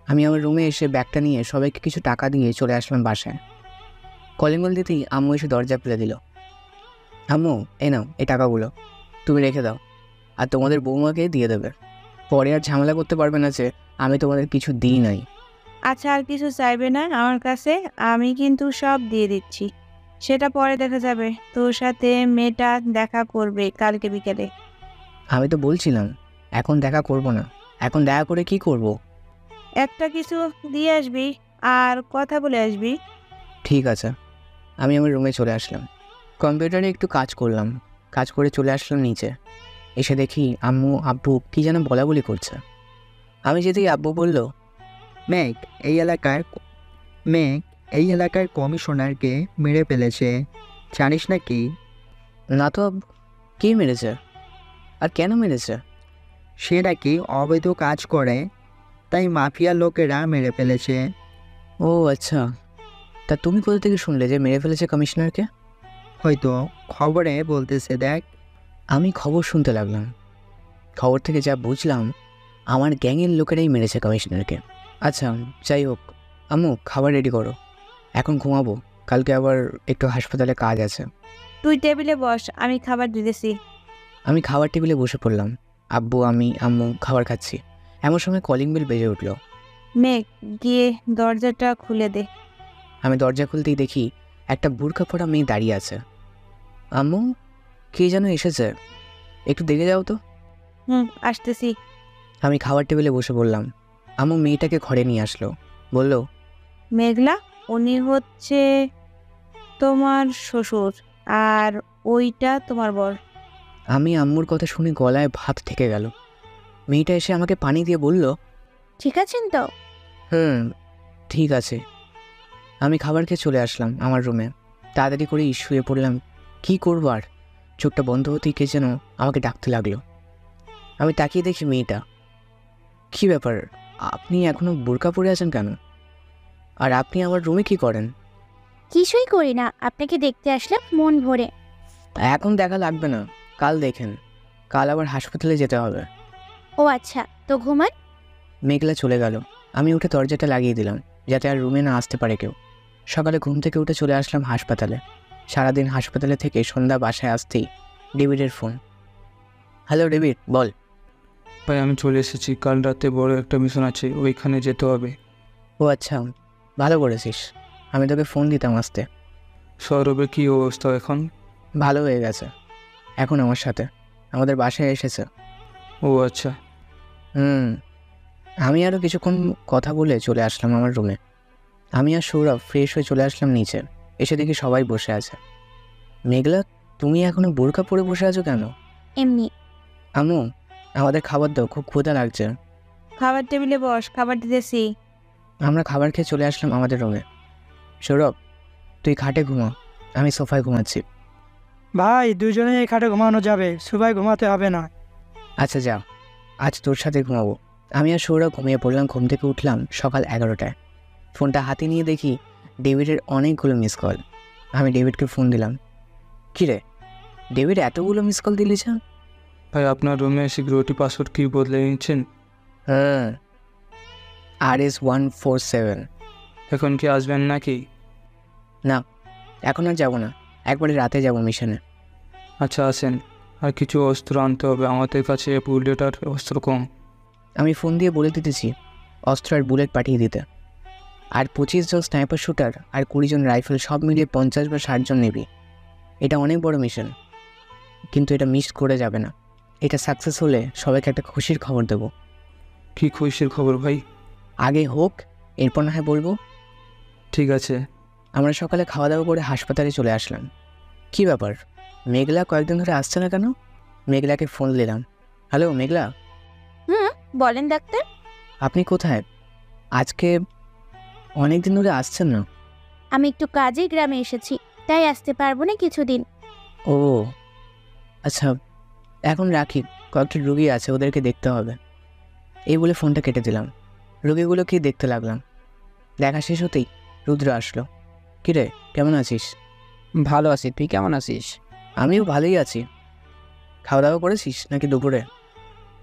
আমি আমার রুমে এসে ব্যাগটা নিয়ে সবাইকে কিছু টাকা দিয়ে চলে আসলাম বাসায়। কলিং বেল দিতেই আম্মু এসে দরজা খুলে দিল। আম্মু, এই নাও এই টাকাগুলো, তুমি রেখে দাও, আর তোমাদের বৌমাকে দিয়ে দেবে। পরে আর ঝামেলা করতে পারবে না যে আমি তোমাদের কিছু দিই নাই। আচ্ছা, আর কিছু চাইবে না আমার কাছে, আমি কিন্তু সব দিয়ে দিচ্ছি। সেটা পরে দেখা যাবে। তোর সাথে মেয়েটা দেখা করবে কালকে বিকেলে। আমি তো বলছিলাম এখন দেখা করব না। এখন দেখা করে কি করব? একটা কিছু দিয়ে আসবি আর কথা বলে আসবি। ঠিক আছে। আমি আমার রুমে চলে আসলাম। কম্পিউটারে একটু কাজ করলাম, কাজ করে চলে আসলাম নিচে। এসে দেখি আম্মু আব্বু কী যেন বলাবলি করছে। আমি যেতেই আব্বু বলল, মেঘ এই এলাকার কমিশনারকে মেরে ফেলেছে, জানিস না কি? না তো আব্বু, কে মেরেছে আর কেন মেরেছে? সে নাকি অবৈধ কাজ করে, তাই মাফিয়া লোকেরা মেরে ফেলেছে। ও আচ্ছা, তা তুমি কোথা থেকে শুনলে যে মেরে ফেলেছে কমিশনারকে? হয়তো খবরে বলতেছে, দেখ। আমি খবর শুনতে লাগলাম। খবর থেকে যা বুঝলাম, আমার গ্যাংয়ের লোকেরাই মেরেছে কমিশনারকে। আচ্ছা যাই হোক, আম্মু খাবার রেডি করো, এখন ঘুমাবো, কালকে আবার একটু হাসপাতালে কাজ আছে। তুই টেবিলে বস, আমি খাবার দিতেছি। আমি খাবার টেবিলে বসে পড়লাম। আব্বু আমি আম্মু খাবার খাচ্ছি। এমন সময় কলিং বেল বেজে উঠল। মেঘ, গিয়ে দরজাটা খুলে দে। আমি দরজা খুলতেই দেখি একটা বুরকা পরা মেয়ে দাঁড়িয়ে আছে। আম্মু, কে যেন এসেছে, একটু দেখে যাও তো। আসতেছি। আমি খাবার টেবিলে বসে পড়লাম। আম্মু মেয়েটাকে ঘরে নিয়ে আসলো, বলল, মেঘলা, উনি হচ্ছে তোমার শ্বশুর আর ওইটা তোমার বর। আমি আম্মুর কথা শুনে গলায় ভাত ঠেকে গেল। মেয়েটা এসে আমাকে পানি দিয়ে বলল, ঠিক আছেন তো? ঠিক আছে। আমি খাবার খেয়ে চলে আসলাম আমার রুমে। তাড়াতাড়ি করে শুয়ে পড়লাম। কি করবো আর, চোখটা বন্ধ হতেই কে যেন আমাকে ডাকতে লাগলো। আমি তাকিয়ে দেখি মেয়েটা। কি ব্যাপার, আপনি এখনো বোরকা পরে আছেন কেন? আর আপনি আমার রুমে কি করেন? কিছুই করি না, আপনাকে দেখতে আসলাম মন ভরে। এখন দেখা লাগবে না, কাল দেখেন, কাল আবার হাসপাতালে যেতে হবে। ও আচ্ছা, তো ঘুমান। মেঘলা চলে গেল। আমি উঠে দরজাটা লাগিয়ে দিলাম যাতে আর রুমে না আসতে পারে কেউ। সকালে ঘুম থেকে উঠে চলে আসলাম হাসপাতালে। সারাদিন হাসপাতালে থেকে সন্ধ্যা বাসায় আসতেই ডেভিডের ফোন। হ্যালো ডেভিড, বল। ভাই আমি চলে এসেছি, কাল রাতে বড় একটা মিশন আছে, ওইখানে যেতে হবে। ও আচ্ছা, ভালো করেছিস, আমি তোকে ফোন দিতাম আসতে। সৌরভের কী অবস্থা এখন? ভালো হয়ে গেছে, এখন আমার সাথে আমাদের বাসায় এসেছে। ও আচ্ছা। আমি আরও কিছুক্ষণ কথা বলে চলে আসলাম আমার রুমে। আমি আর সৌরভ ফ্রেশ হয়ে চলে আসলাম নিচে। এসে দেখি সবাই বসে আছে। মেঘলা, তুমি এখনো বোরকা পরে বসে আছো কেন? এমনি। আম্মু, আমাদের খাবার দাও, খুব ক্ষুধা লাগছে। খাবার টেবিলে বস, খাবার দিতেছি। আমরা খাবার খেয়ে চলে আসলাম আমাদের রুমে। সৌরভ, তুই খাটে ঘুমা, আমি সোফায় ঘুমাচ্ছি। ভাই, দুজনে এই খাটে ঘুমানো যাবে, সবাই ঘুমাতে হবে না। আচ্ছা যা, আজ তোর সাথে ঘুমাবো। আমি আর সৌরভ ঘুমিয়ে পড়লাম। ঘুম থেকে উঠলাম সকাল 11টায়। ফোনটা হাতে নিয়ে দেখি ডেভিডের অনেকগুলো মিস কল। আমি ডেভিডকে ফোন দিলাম। কী রে ডেভিড, এতগুলো মিস কল দিলিস? ভাই আপনার রুমে সিকিউরিটি পাসওয়ার্ড কি বদলে নিচ্ছেন? RS147। এখন কি আসবেন নাকি? না, এখন আর যাবো না, একবারে রাতে যাব মিশনে। আচ্ছা আসেন, আর কিছু অস্ত্র আনতে হবে, আমাদের কাছে বুলেট আর অস্ত্র কম। আমি ফোন দিয়ে বলে দিতেছি অস্ত্র আর বুলেট পাঠিয়ে দিতে। আর 25 জন স্নাইপার শুটার আর 20 জন রাইফেল, সব মিলিয়ে 50 বা 60 জন নেবি। এটা অনেক বড় মিশন, কিন্তু এটা মিস করে যাবে না। এটা সাকসেস হলে সবাইকে একটা খুশির খবর দেব। কি খুশির খবর ভাই? আগে হোক, এরপর না হয় বলবো। ঠিক আছে। আমরা সকালে খাওয়া দাওয়া করে হাসপাতালে চলে আসলাম। কি ব্যাপার, মেঘলা কয়েকদিন ধরে আসছে না কেন? মেঘলাকে ফোন দিলাম। হ্যালো মেঘলা। বলেন ডাক্তার। আপনি কোথায়? আজকে অনেক দিন ধরে আসছেন না। আমি একটু কাজে গ্রামে এসেছি, তাই আসতে পারবো না কিছুদিন। ও আচ্ছা, এখন রাখি, কয়েকটা রুগী আছে, ওদেরকে দেখতে হবে। এই বলে ফোনটা কেটে দিলাম। রুগীগুলোকে দেখতে লাগলাম। দেখা শেষ হতেই রুদ্র আসলো। কিরে, কেমন আছিস? ভালো আছি, তুই কেমন আছিস? আমিও ভালোই আছি। খাওয়া দাওয়া করেছিস নাকি দুপুরে?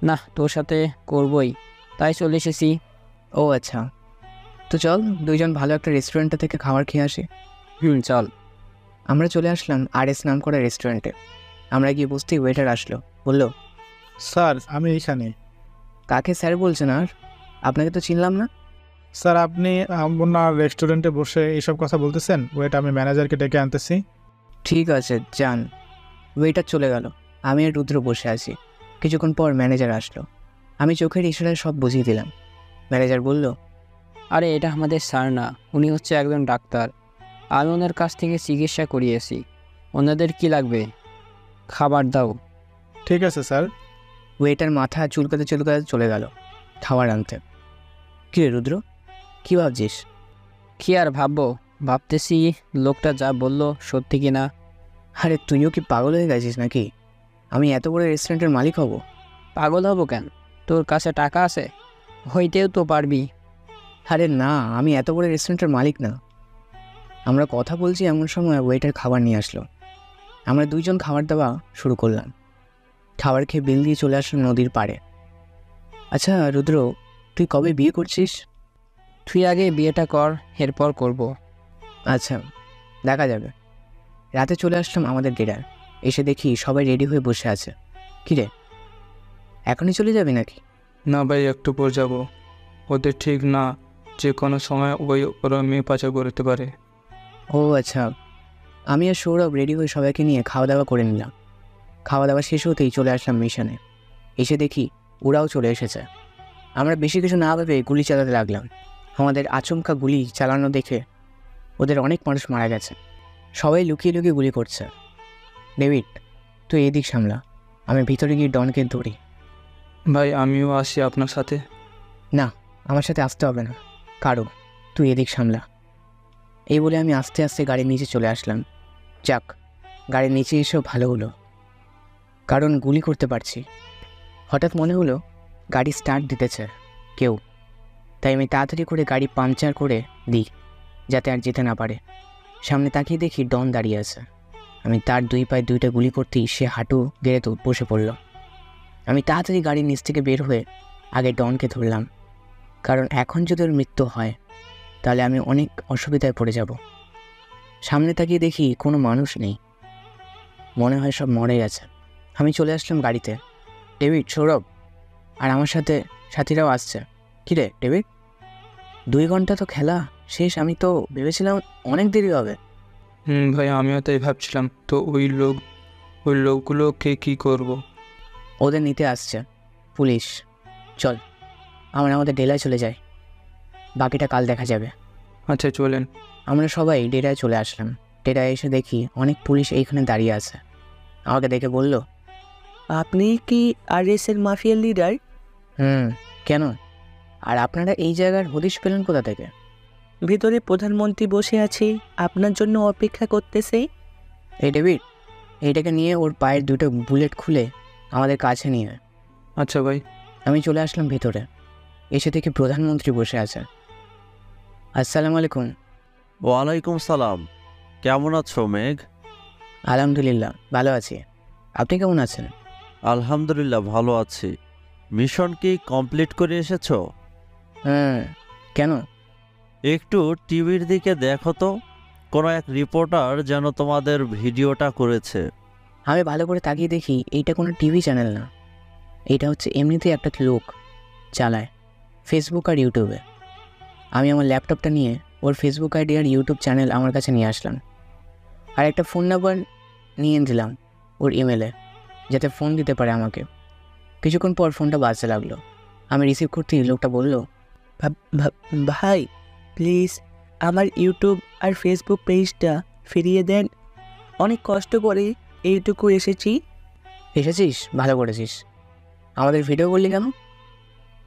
না, তোর সাথে করবই, তাই চলে এসেছি। ও আচ্ছা, তো চল দুইজন ভালো একটা রেস্টুরেন্টে থেকে খাবার খেয়ে আসি। চল। আমরা চলে আসলাম RS নাম করা রেস্টুরেন্টে। আমরা গিয়ে বসতেই ওয়েটার আসলো, বলল, স্যার আমি এইখানে। কাকে স্যার বলছেন? আর আপনাকে তো চিনলাম না। স্যার আপনি আপনার রেস্টুরেন্টে বসে এইসব কথা বলতেছেন, ওয়েট আমি ম্যানেজারকে ডেকে আনতেছি। ঠিক আছে যান। ওয়েটার চলে গেল। আমি আর রুদ্র বসে আছি। কিছুক্ষণ পর ম্যানেজার আসলো। আমি চোখের ইশারায় সব বুঝিয়ে দিলাম। ম্যানেজার বলল, আরে এটা আমাদের স্যার না, উনি হচ্ছে একজন ডাক্তার। আমি ওনার কাছ থেকে চিকিৎসা করিয়েছি। ওনাদের কি লাগবে? খাবার দাও। ঠিক আছে স্যার। ওয়েটার মাথা চুলকাতে চুলকাতে চলে গেল খাবার আনতে। কী রে রুদ্র, কী ভাবছিস? কি আর ভাববো, ভাবতেছি লোকটা যা বললো সত্যি কি না। আরে তুইও কি পাগল হয়ে গেছিস নাকি? আমি এত বড় রেস্টুরেন্টের মালিক হব? পাগল হব কেন? তোর কাছে টাকা আছে, হইতেও তো পারবি। আরে না, আমি এত বড় রেস্টুরেন্টের মালিক না। আমরা কথা বলছি এমন সময় ওয়েটার খাবার নিয়ে আসলো। আমরা দুইজন খাবার দেওয়া শুরু করলাম। খাবার খেয়ে বিল দিয়ে চলে আসলাম নদীর পাড়ে। আচ্ছা রুদ্র, তুই কবে বিয়ে করছিস? তুই আগে বিয়েটা কর, এরপর করব। আচ্ছা, দেখা যাবে। রাতে চলে আসলাম আমাদের ডেরার। এসে দেখি সবাই রেডি হয়ে বসে আছে। কিরে, এখনই চলে যাবি নাকি? না ভাই, একটু পর যাব। ওদের ঠিক না, যে কোনো সময় ওরা মেয়ে পাচার করতে পারে। ও আচ্ছা। আমি আর সৌরভ রেডি হয়ে সবাইকে নিয়ে খাওয়া দাওয়া করে নিলাম। খাওয়া দাওয়া শেষ হতেই চলে আসলাম মিশনে। এসে দেখি ওরাও চলে এসেছে। আমরা বেশি কিছু না ভেবে গুলি চালাতে লাগলাম। আমাদের আচমকা গুলি চালানো দেখে ওদের অনেক মানুষ মারা গেছে। সবাই লুকিয়ে লুকিয়ে গুলি করছে। ডেভিড, তুই এদিক সামলা, আমি ভিতরে গিয়ে ডনকে ধরি। ভাই আমিও আসি আপনার সাথে। না, আমার সাথে আসতে হবে না, কারো তুই এদিক সামলা। এই বলে আমি আস্তে আস্তে গাড়ির নিচে চলে আসলাম। যাক, গাড়ির নিচে এসেও ভালো হলো, কারণ গুলি করতে পারছি। হঠাৎ মনে হলো গাড়ি স্টার্ট দিতেছে কেউ, তাই আমি তাড়াতাড়ি করে গাড়ি পাংচার করে দিই যাতে আর যেতে না পারে। সামনে তাকিয়ে দেখি ডন দাঁড়িয়ে আছে। আমি তার দুই পায়ে দুইটা গুলি করতেই সে হাঁটু গেড়ে তো বসে পড়ল। আমি তাড়াতাড়ি গাড়ির নিচ থেকে বের হয়ে আগে ডনকে ধরলাম, কারণ এখন যদি ওর মৃত্যু হয় তাহলে আমি অনেক অসুবিধায় পড়ে যাব। সামনে তাকিয়ে দেখি কোনো মানুষ নেই, মনে হয় সব মরে গেছে। আমি চলে আসলাম গাড়িতে। ডেভিড, সৌরভ আর আমার সাথে সাথীরাও আসছে। কিরে ডেভিড, 2 ঘন্টা তো খেলা শেষ, আমি তো ভেবেছিলাম অনেক দেরি হবে। ভাই আমিও তাই ভাবছিলাম। তো ওই লোকগুলোকে কি করব? ওদের নিতে আসছে পুলিশ। চল আমরা আমাদের ডেরায় চলে যাই, বাকিটা কাল দেখা যাবে। আচ্ছা চলেন। আমরা সবাই ডেরায় চলে আসলাম। ডেরায় এসে দেখি অনেক পুলিশ এইখানে দাঁড়িয়ে আছে। আমাকে দেখে বলল, আপনি কি আরএসের মাফিয়া লিডার? কেন? আর আপনারা এই জায়গার হদিশ পেলেন কোথা থেকে? ভিতরে প্রধানমন্ত্রী বসে আছে, আপনার জন্য অপেক্ষা করতেছে। এই ডেভিড, এইটাকে নিয়ে ওর পায়ের দুটো বুলেট খুলে আমাদের কাছে নিয়ে। আচ্ছা ভাই। আমি চলে আসলাম ভিতরে। এসে দেখি প্রধানমন্ত্রী বসে আছে। আসসালামু আলাইকুম। ওয়ালাইকুম সালাম। কেমন আছো মেঘ? আলহামদুলিল্লাহ ভালো আছি, আপনি কেমন আছেন? আলহামদুলিল্লাহ ভালো আছি। মিশন কি কমপ্লিট করে এসেছো? কেন? একটু টিভির দিকে দেখো তো, কোনো এক রিপোর্টার যেন তোমাদের ভিডিওটা করেছে। আমি ভালো করে তাকিয়ে দেখি এইটা কোনো টিভি চ্যানেল না, এইটা হচ্ছে এমনিতেই একটা লোক চালায় ফেসবুক আর ইউটিউবে। আমি আমার ল্যাপটপটা নিয়ে ওর ফেসবুক আইডি আর ইউটিউব চ্যানেল আমার কাছে নিয়ে আসলাম, আর একটা ফোন নাম্বার নিয়ে দিলাম ওর ইমেলে, যাতে ফোন দিতে পারে আমাকে। কিছুক্ষণ পর ফোনটা বাজতে লাগলো। আমি রিসিভ করতেই লোকটা বলল, ভাই প্লিজ আমার ইউটিউব আর ফেসবুক পেজটা ফিরিয়ে দেন, অনেক কষ্ট করে এইটুকু এসেছিস, ভালো করেছিস। আমাদের ভিডিও করলি কেন?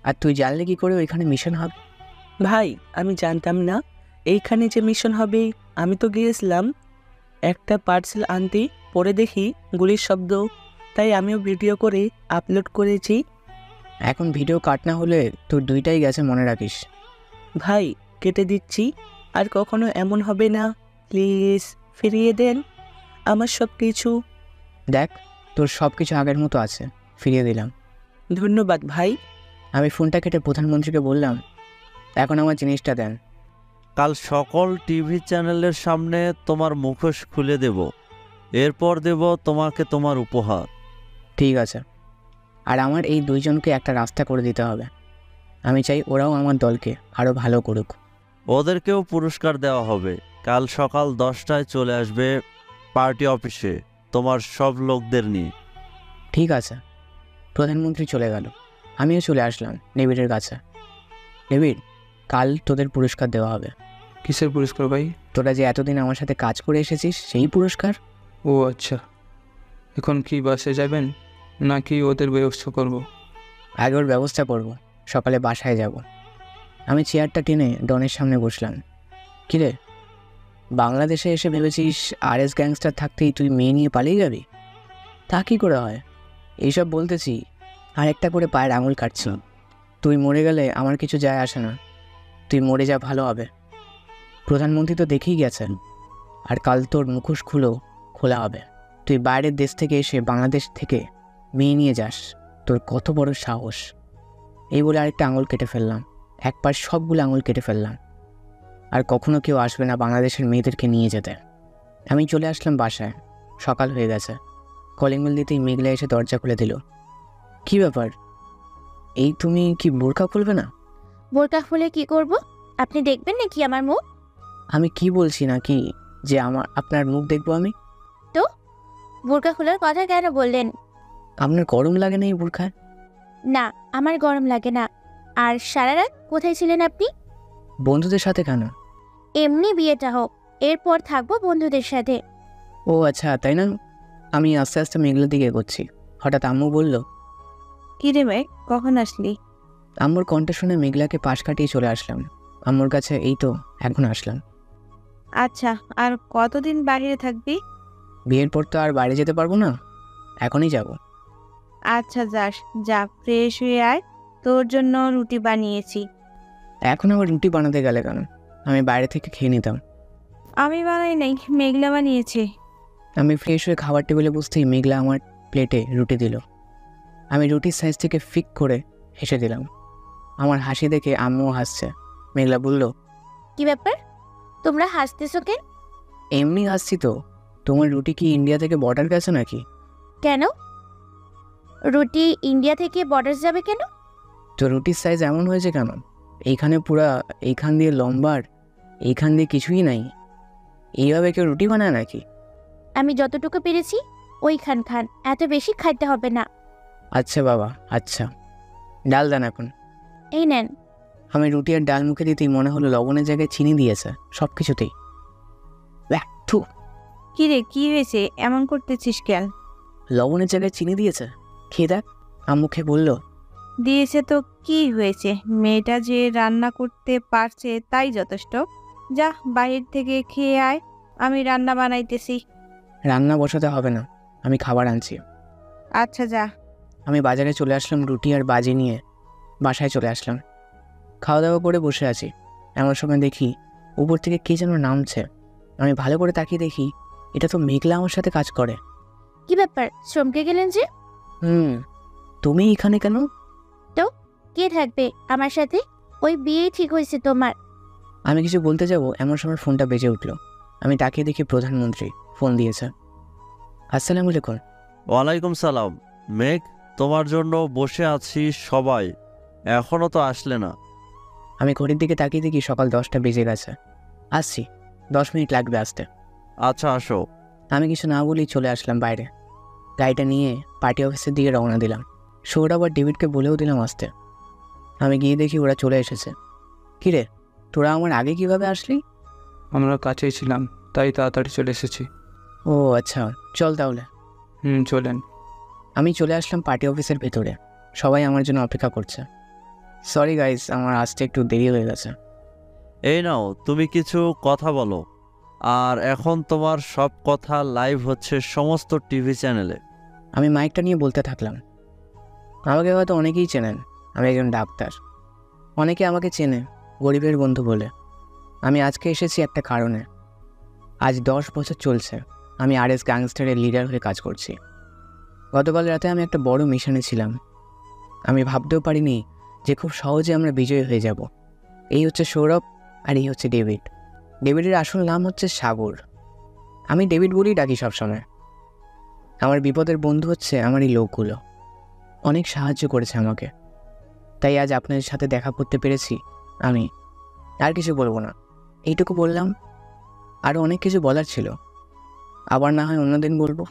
আর তুই জানলে কি করে ওইখানে মিশন হবে? ভাই আমি জানতাম না এইখানে যে মিশন হবে। আমি তো গিয়েছিলাম একটা পার্সেল আনতে, পরে দেখি গুলির শব্দ, তাই আমিও ভিডিও করে আপলোড করেছি। এখন ভিডিও কাট না হলে তোর দুইটাই গেছে, মনে রাখিস। ভাই কেটে দিচ্ছি, আর কখনো এমন হবে না, প্লিজ ফিরিয়ে দেন আমার সব কিছু। দেখ, তোর সব কিছু আগের মতো আছে, ফিরিয়ে দিলাম। ধন্যবাদ ভাই। আমি ফোনটা কেটে প্রধানমন্ত্রীকে বললাম, এখন আমার জিনিসটা দেন। কাল সকল টিভি চ্যানেলের সামনে তোমার মুখোশ খুলে দেব, এরপর দেব তোমাকে তোমার উপহার। ঠিক আছে, আর আমার এই দুইজনকে একটা রাস্তা করে দিতে হবে। আমি চাই ওরাও আমার দলকে আরও ভালো করুক। ওদেরকেও পুরস্কার দেওয়া হবে। কাল সকাল 10টায় চলে আসবে পার্টি অফিসে তোমার সব লোকদের নিয়ে। ঠিক আছে। প্রধানমন্ত্রী চলে গেল, আমিও চলে আসলাম ডেভিডের কাছে। ডেভিড, কাল তোদের পুরস্কার দেওয়া হবে। কিসের পুরস্কার ভাই? তোরা যে এতদিন আমার সাথে কাজ করে এসেছিস সেই পুরস্কার। ও আচ্ছা, এখন কি বাসে যাবেন নাকি ওদের ব্যবস্থা করব? আগে ওর ব্যবস্থা করব, সকালে বাসায় যাব। আমি চেয়ারটা টেনে ডনের সামনে বসলাম। কিরে, বাংলাদেশে এসে ভেবেছিস RS গ্যাংস্টার থাকতেই তুই মেয়ে নিয়ে পালিয়ে যাবি? তা কী করে হয়? এইসব বলতেছি আর একটা করে পায়ের আঙুল কাটছি। তুই মরে গেলে আমার কিছু যায় আসে না, তুই মরে যা ভালো হবে। প্রধানমন্ত্রী তো দেখেই গেছেন, আর কাল তোর মুখোশ খোলা হবে। তুই বাইরের দেশ থেকে এসে বাংলাদেশ থেকে মেয়ে নিয়ে যাস, তোর কত বড় সাহস! এই বলে আরেকটা আঙুল কেটে ফেললাম, এক পাশ সবগুলো আঙুল কেটে ফেললাম। আর কখনো কেউ আসবে না বাংলাদেশের মেয়েদেরকে নিয়ে যেতে। আমি চলে আসলাম বাসায়, সকাল হয়ে গেছে। কলিং বেল দিতেই মেঘলা এসে দরজা খুলে দিল। কি ব্যাপার, এই তুমি কি বোরকা খুলবে না? বোরকা খুলে কি করব? আপনি দেখবেন নাকি আমার মুখ? আমি কি বলছি নাকি যে আপনার মুখ দেখবো আমি? তো বোরকা খোলার কথা কেন বললেন? আপনার গরম লাগে না এই বোরখায়? না, আমার গরম লাগে না। আর সারা রাত কোথায় ছিলেন আপনি? বন্ধুদের সাথে কেন? এমনি বিয়েটা হোক, এরপর থাকবো বন্ধুদের সাথে। ও আচ্ছা, তাই না? আমি আস্তে আস্তে মেঘলার দিকে এগোচ্ছি, হঠাৎ আম্মু বলল, কি রে মেঘ, কখন আসলি? আম্মুর কণ্ঠ শুনে মেঘলাকে পাশ কাটিয়ে চলে আসলাম। আম্মুর কাছে এই তো এখন আসলাম। আচ্ছা, আর কতদিন বাইরে থাকবি? বিয়ের পর তো আর বাইরে যেতে পারবো না, এখনই যাব। আচ্ছা যাস, যা ফ্রেশ হয়ে আয়, তোর জন্য রুটি বানিয়েছি। এখন আবার রুটি বানাতে গেলে কেন? আমি বাইরে থেকে খেয়ে নিতাম। আমি বানাই নাই, মেঘলা বানিয়েছে। আমি ফ্রেশ হয়ে খাবার টেবিলে বসতেই মেঘলা আমার প্লেটে রুটি দিল। আমি রুটির সাইজ থেকে ফিক করে হেসে দিলাম। আমার হাসি দেখে আম্মুও হাসছে। মেঘলা বলল, কি ব্যাপার, তোমরা হাসতেছো কেন? এমনি হাসছি তো। তোমার রুটি কি ইন্ডিয়া থেকে বর্ডার গেছে নাকি? কেন? রুটি ইন্ডিয়া থেকে বর্ডার যাবে কেন? তো রুটির সাইজ এমন হয়েছে কেন? এইখানে পুরা এইখান দিয়ে লম্বার, এইখান দিয়ে কিছুই নাই। এইভাবে কেউ রুটি বানায় নাকি? আমি যতটুকু পেরেছি ওইখান খান, এত বেশি খাইতে হবে না। আচ্ছা বাবা, আচ্ছা। ডাল দেন এখন। এই নেন। আমি রুটি আর ডাল মুখে দিতেই মনে হলো লবণের জায়গায় চিনি দিয়েছে সব কিছুতেই। কি রে, কি হয়েছে, এমন করতেছিস কেন? লবণের জায়গায় চিনি দিয়েছে, খেয়ে দেখ। আম্মু খেয়ে বলল, দিয়েছে তো কি হয়েছে, মেয়েটা যে রান্না করতে পারছে তাই যথেষ্ট। যা বাহির থেকে খেয়ে আয়, আমি রান্না বানাইতেছি। রান্না বসাতে হবে না, আমি খাবার আনছি। আচ্ছা যা। আমি বাজারে চলে আসলাম, রুটি আর বাজি নিয়ে বাসায় চলে আসলাম। খাওয়া দাওয়া করে বসে আছি, এমন সময় দেখি উপর থেকে কে যেন নামছে। আমি ভালো করে তাকিয়ে দেখি এটা তো মেঘলা আমার সাথে কাজ করে। কি ব্যাপার, চমকে গেলেন যে? তুমি এখানে কেন? তো কে থাকবে আমার সাথে? ওই বিয়ে ঠিক হয়েছে তোমার। আমি কিছু বলতে যাব, এমন সময় ফোনটা বেজে উঠলো। আমি তাকিয়ে দেখি প্রধানমন্ত্রী ফোন দিয়েছে। আসসালামু আলাইকুম। ওয়ালাইকুম সালাম। মেঘ, তোমার জন্য বসে আছি সবাই, এখনো তো আসলে না। আমি ঘড়ির দিকে তাকিয়ে দেখি সকাল 10টা বেজে গেছে। আসছি, 10 মিনিট লাগবে আসতে। আচ্ছা আসো। আমি কিছু না বলেই চলে আসলাম বাইরে। গাড়িটা নিয়ে পার্টি অফিসের দিকে রওনা দিলাম। সৌরভ আর ডেভিডকে বলেও দিলাম আসতে। আমি গিয়ে দেখি ওরা চলে এসেছে। কিরে, তোরা আমার আগে কিভাবে আসলি? আমরা কাছেই ছিলাম, তাই তাড়াতাড়ি চলে এসেছি। ও আচ্ছা, চল তাহলে। চলেন। আমি চলে আসলাম পার্টি অফিসের ভেতরে। সবাই আমার জন্য অপেক্ষা করছে। সরি গাইস, আমার আসতে একটু দেরি হয়ে গেছে। এই নাও, তুমি কিছু কথা বলো। আর এখন তোমার সব কথা লাইভ হচ্ছে সমস্ত টিভি চ্যানেলে। আমি মাইকটা নিয়ে বলতে থাকলাম। আমাকে হয়তো অনেকেই চেনেন, আমি একজন ডাক্তার। অনেকে আমাকে চেনে গরিবের বন্ধু বলে। আমি আজকে এসেছি একটা কারণে। আজ 10 বছর চলছে আমি RS গ্যাংস্টারের লিডার হয়ে কাজ করছি। গতকাল রাতে আমি একটা বড় মিশনে ছিলাম। আমি ভাবতেও পারিনি যে খুব সহজে আমরা বিজয়ী হয়ে যাব। এই হচ্ছে সৌরভ আর এই হচ্ছে ডেভিড। ডেভিডের আসল নাম হচ্ছে সাগর। আমি ডেভিড বলেই ডাকি সবসময়। আমার বিপদের বন্ধু হচ্ছে আমার এই লোকগুলো। অনেক সাহায্য করেছে আমাকে, তাই আজ আপনাদের সাথে দেখা করতে পেরেছি। আমি আর কিছু বলবো না, এইটুকু বললাম। আরও অনেক কিছু বলার ছিল, আবার না হয় অন্যদিন বলবো।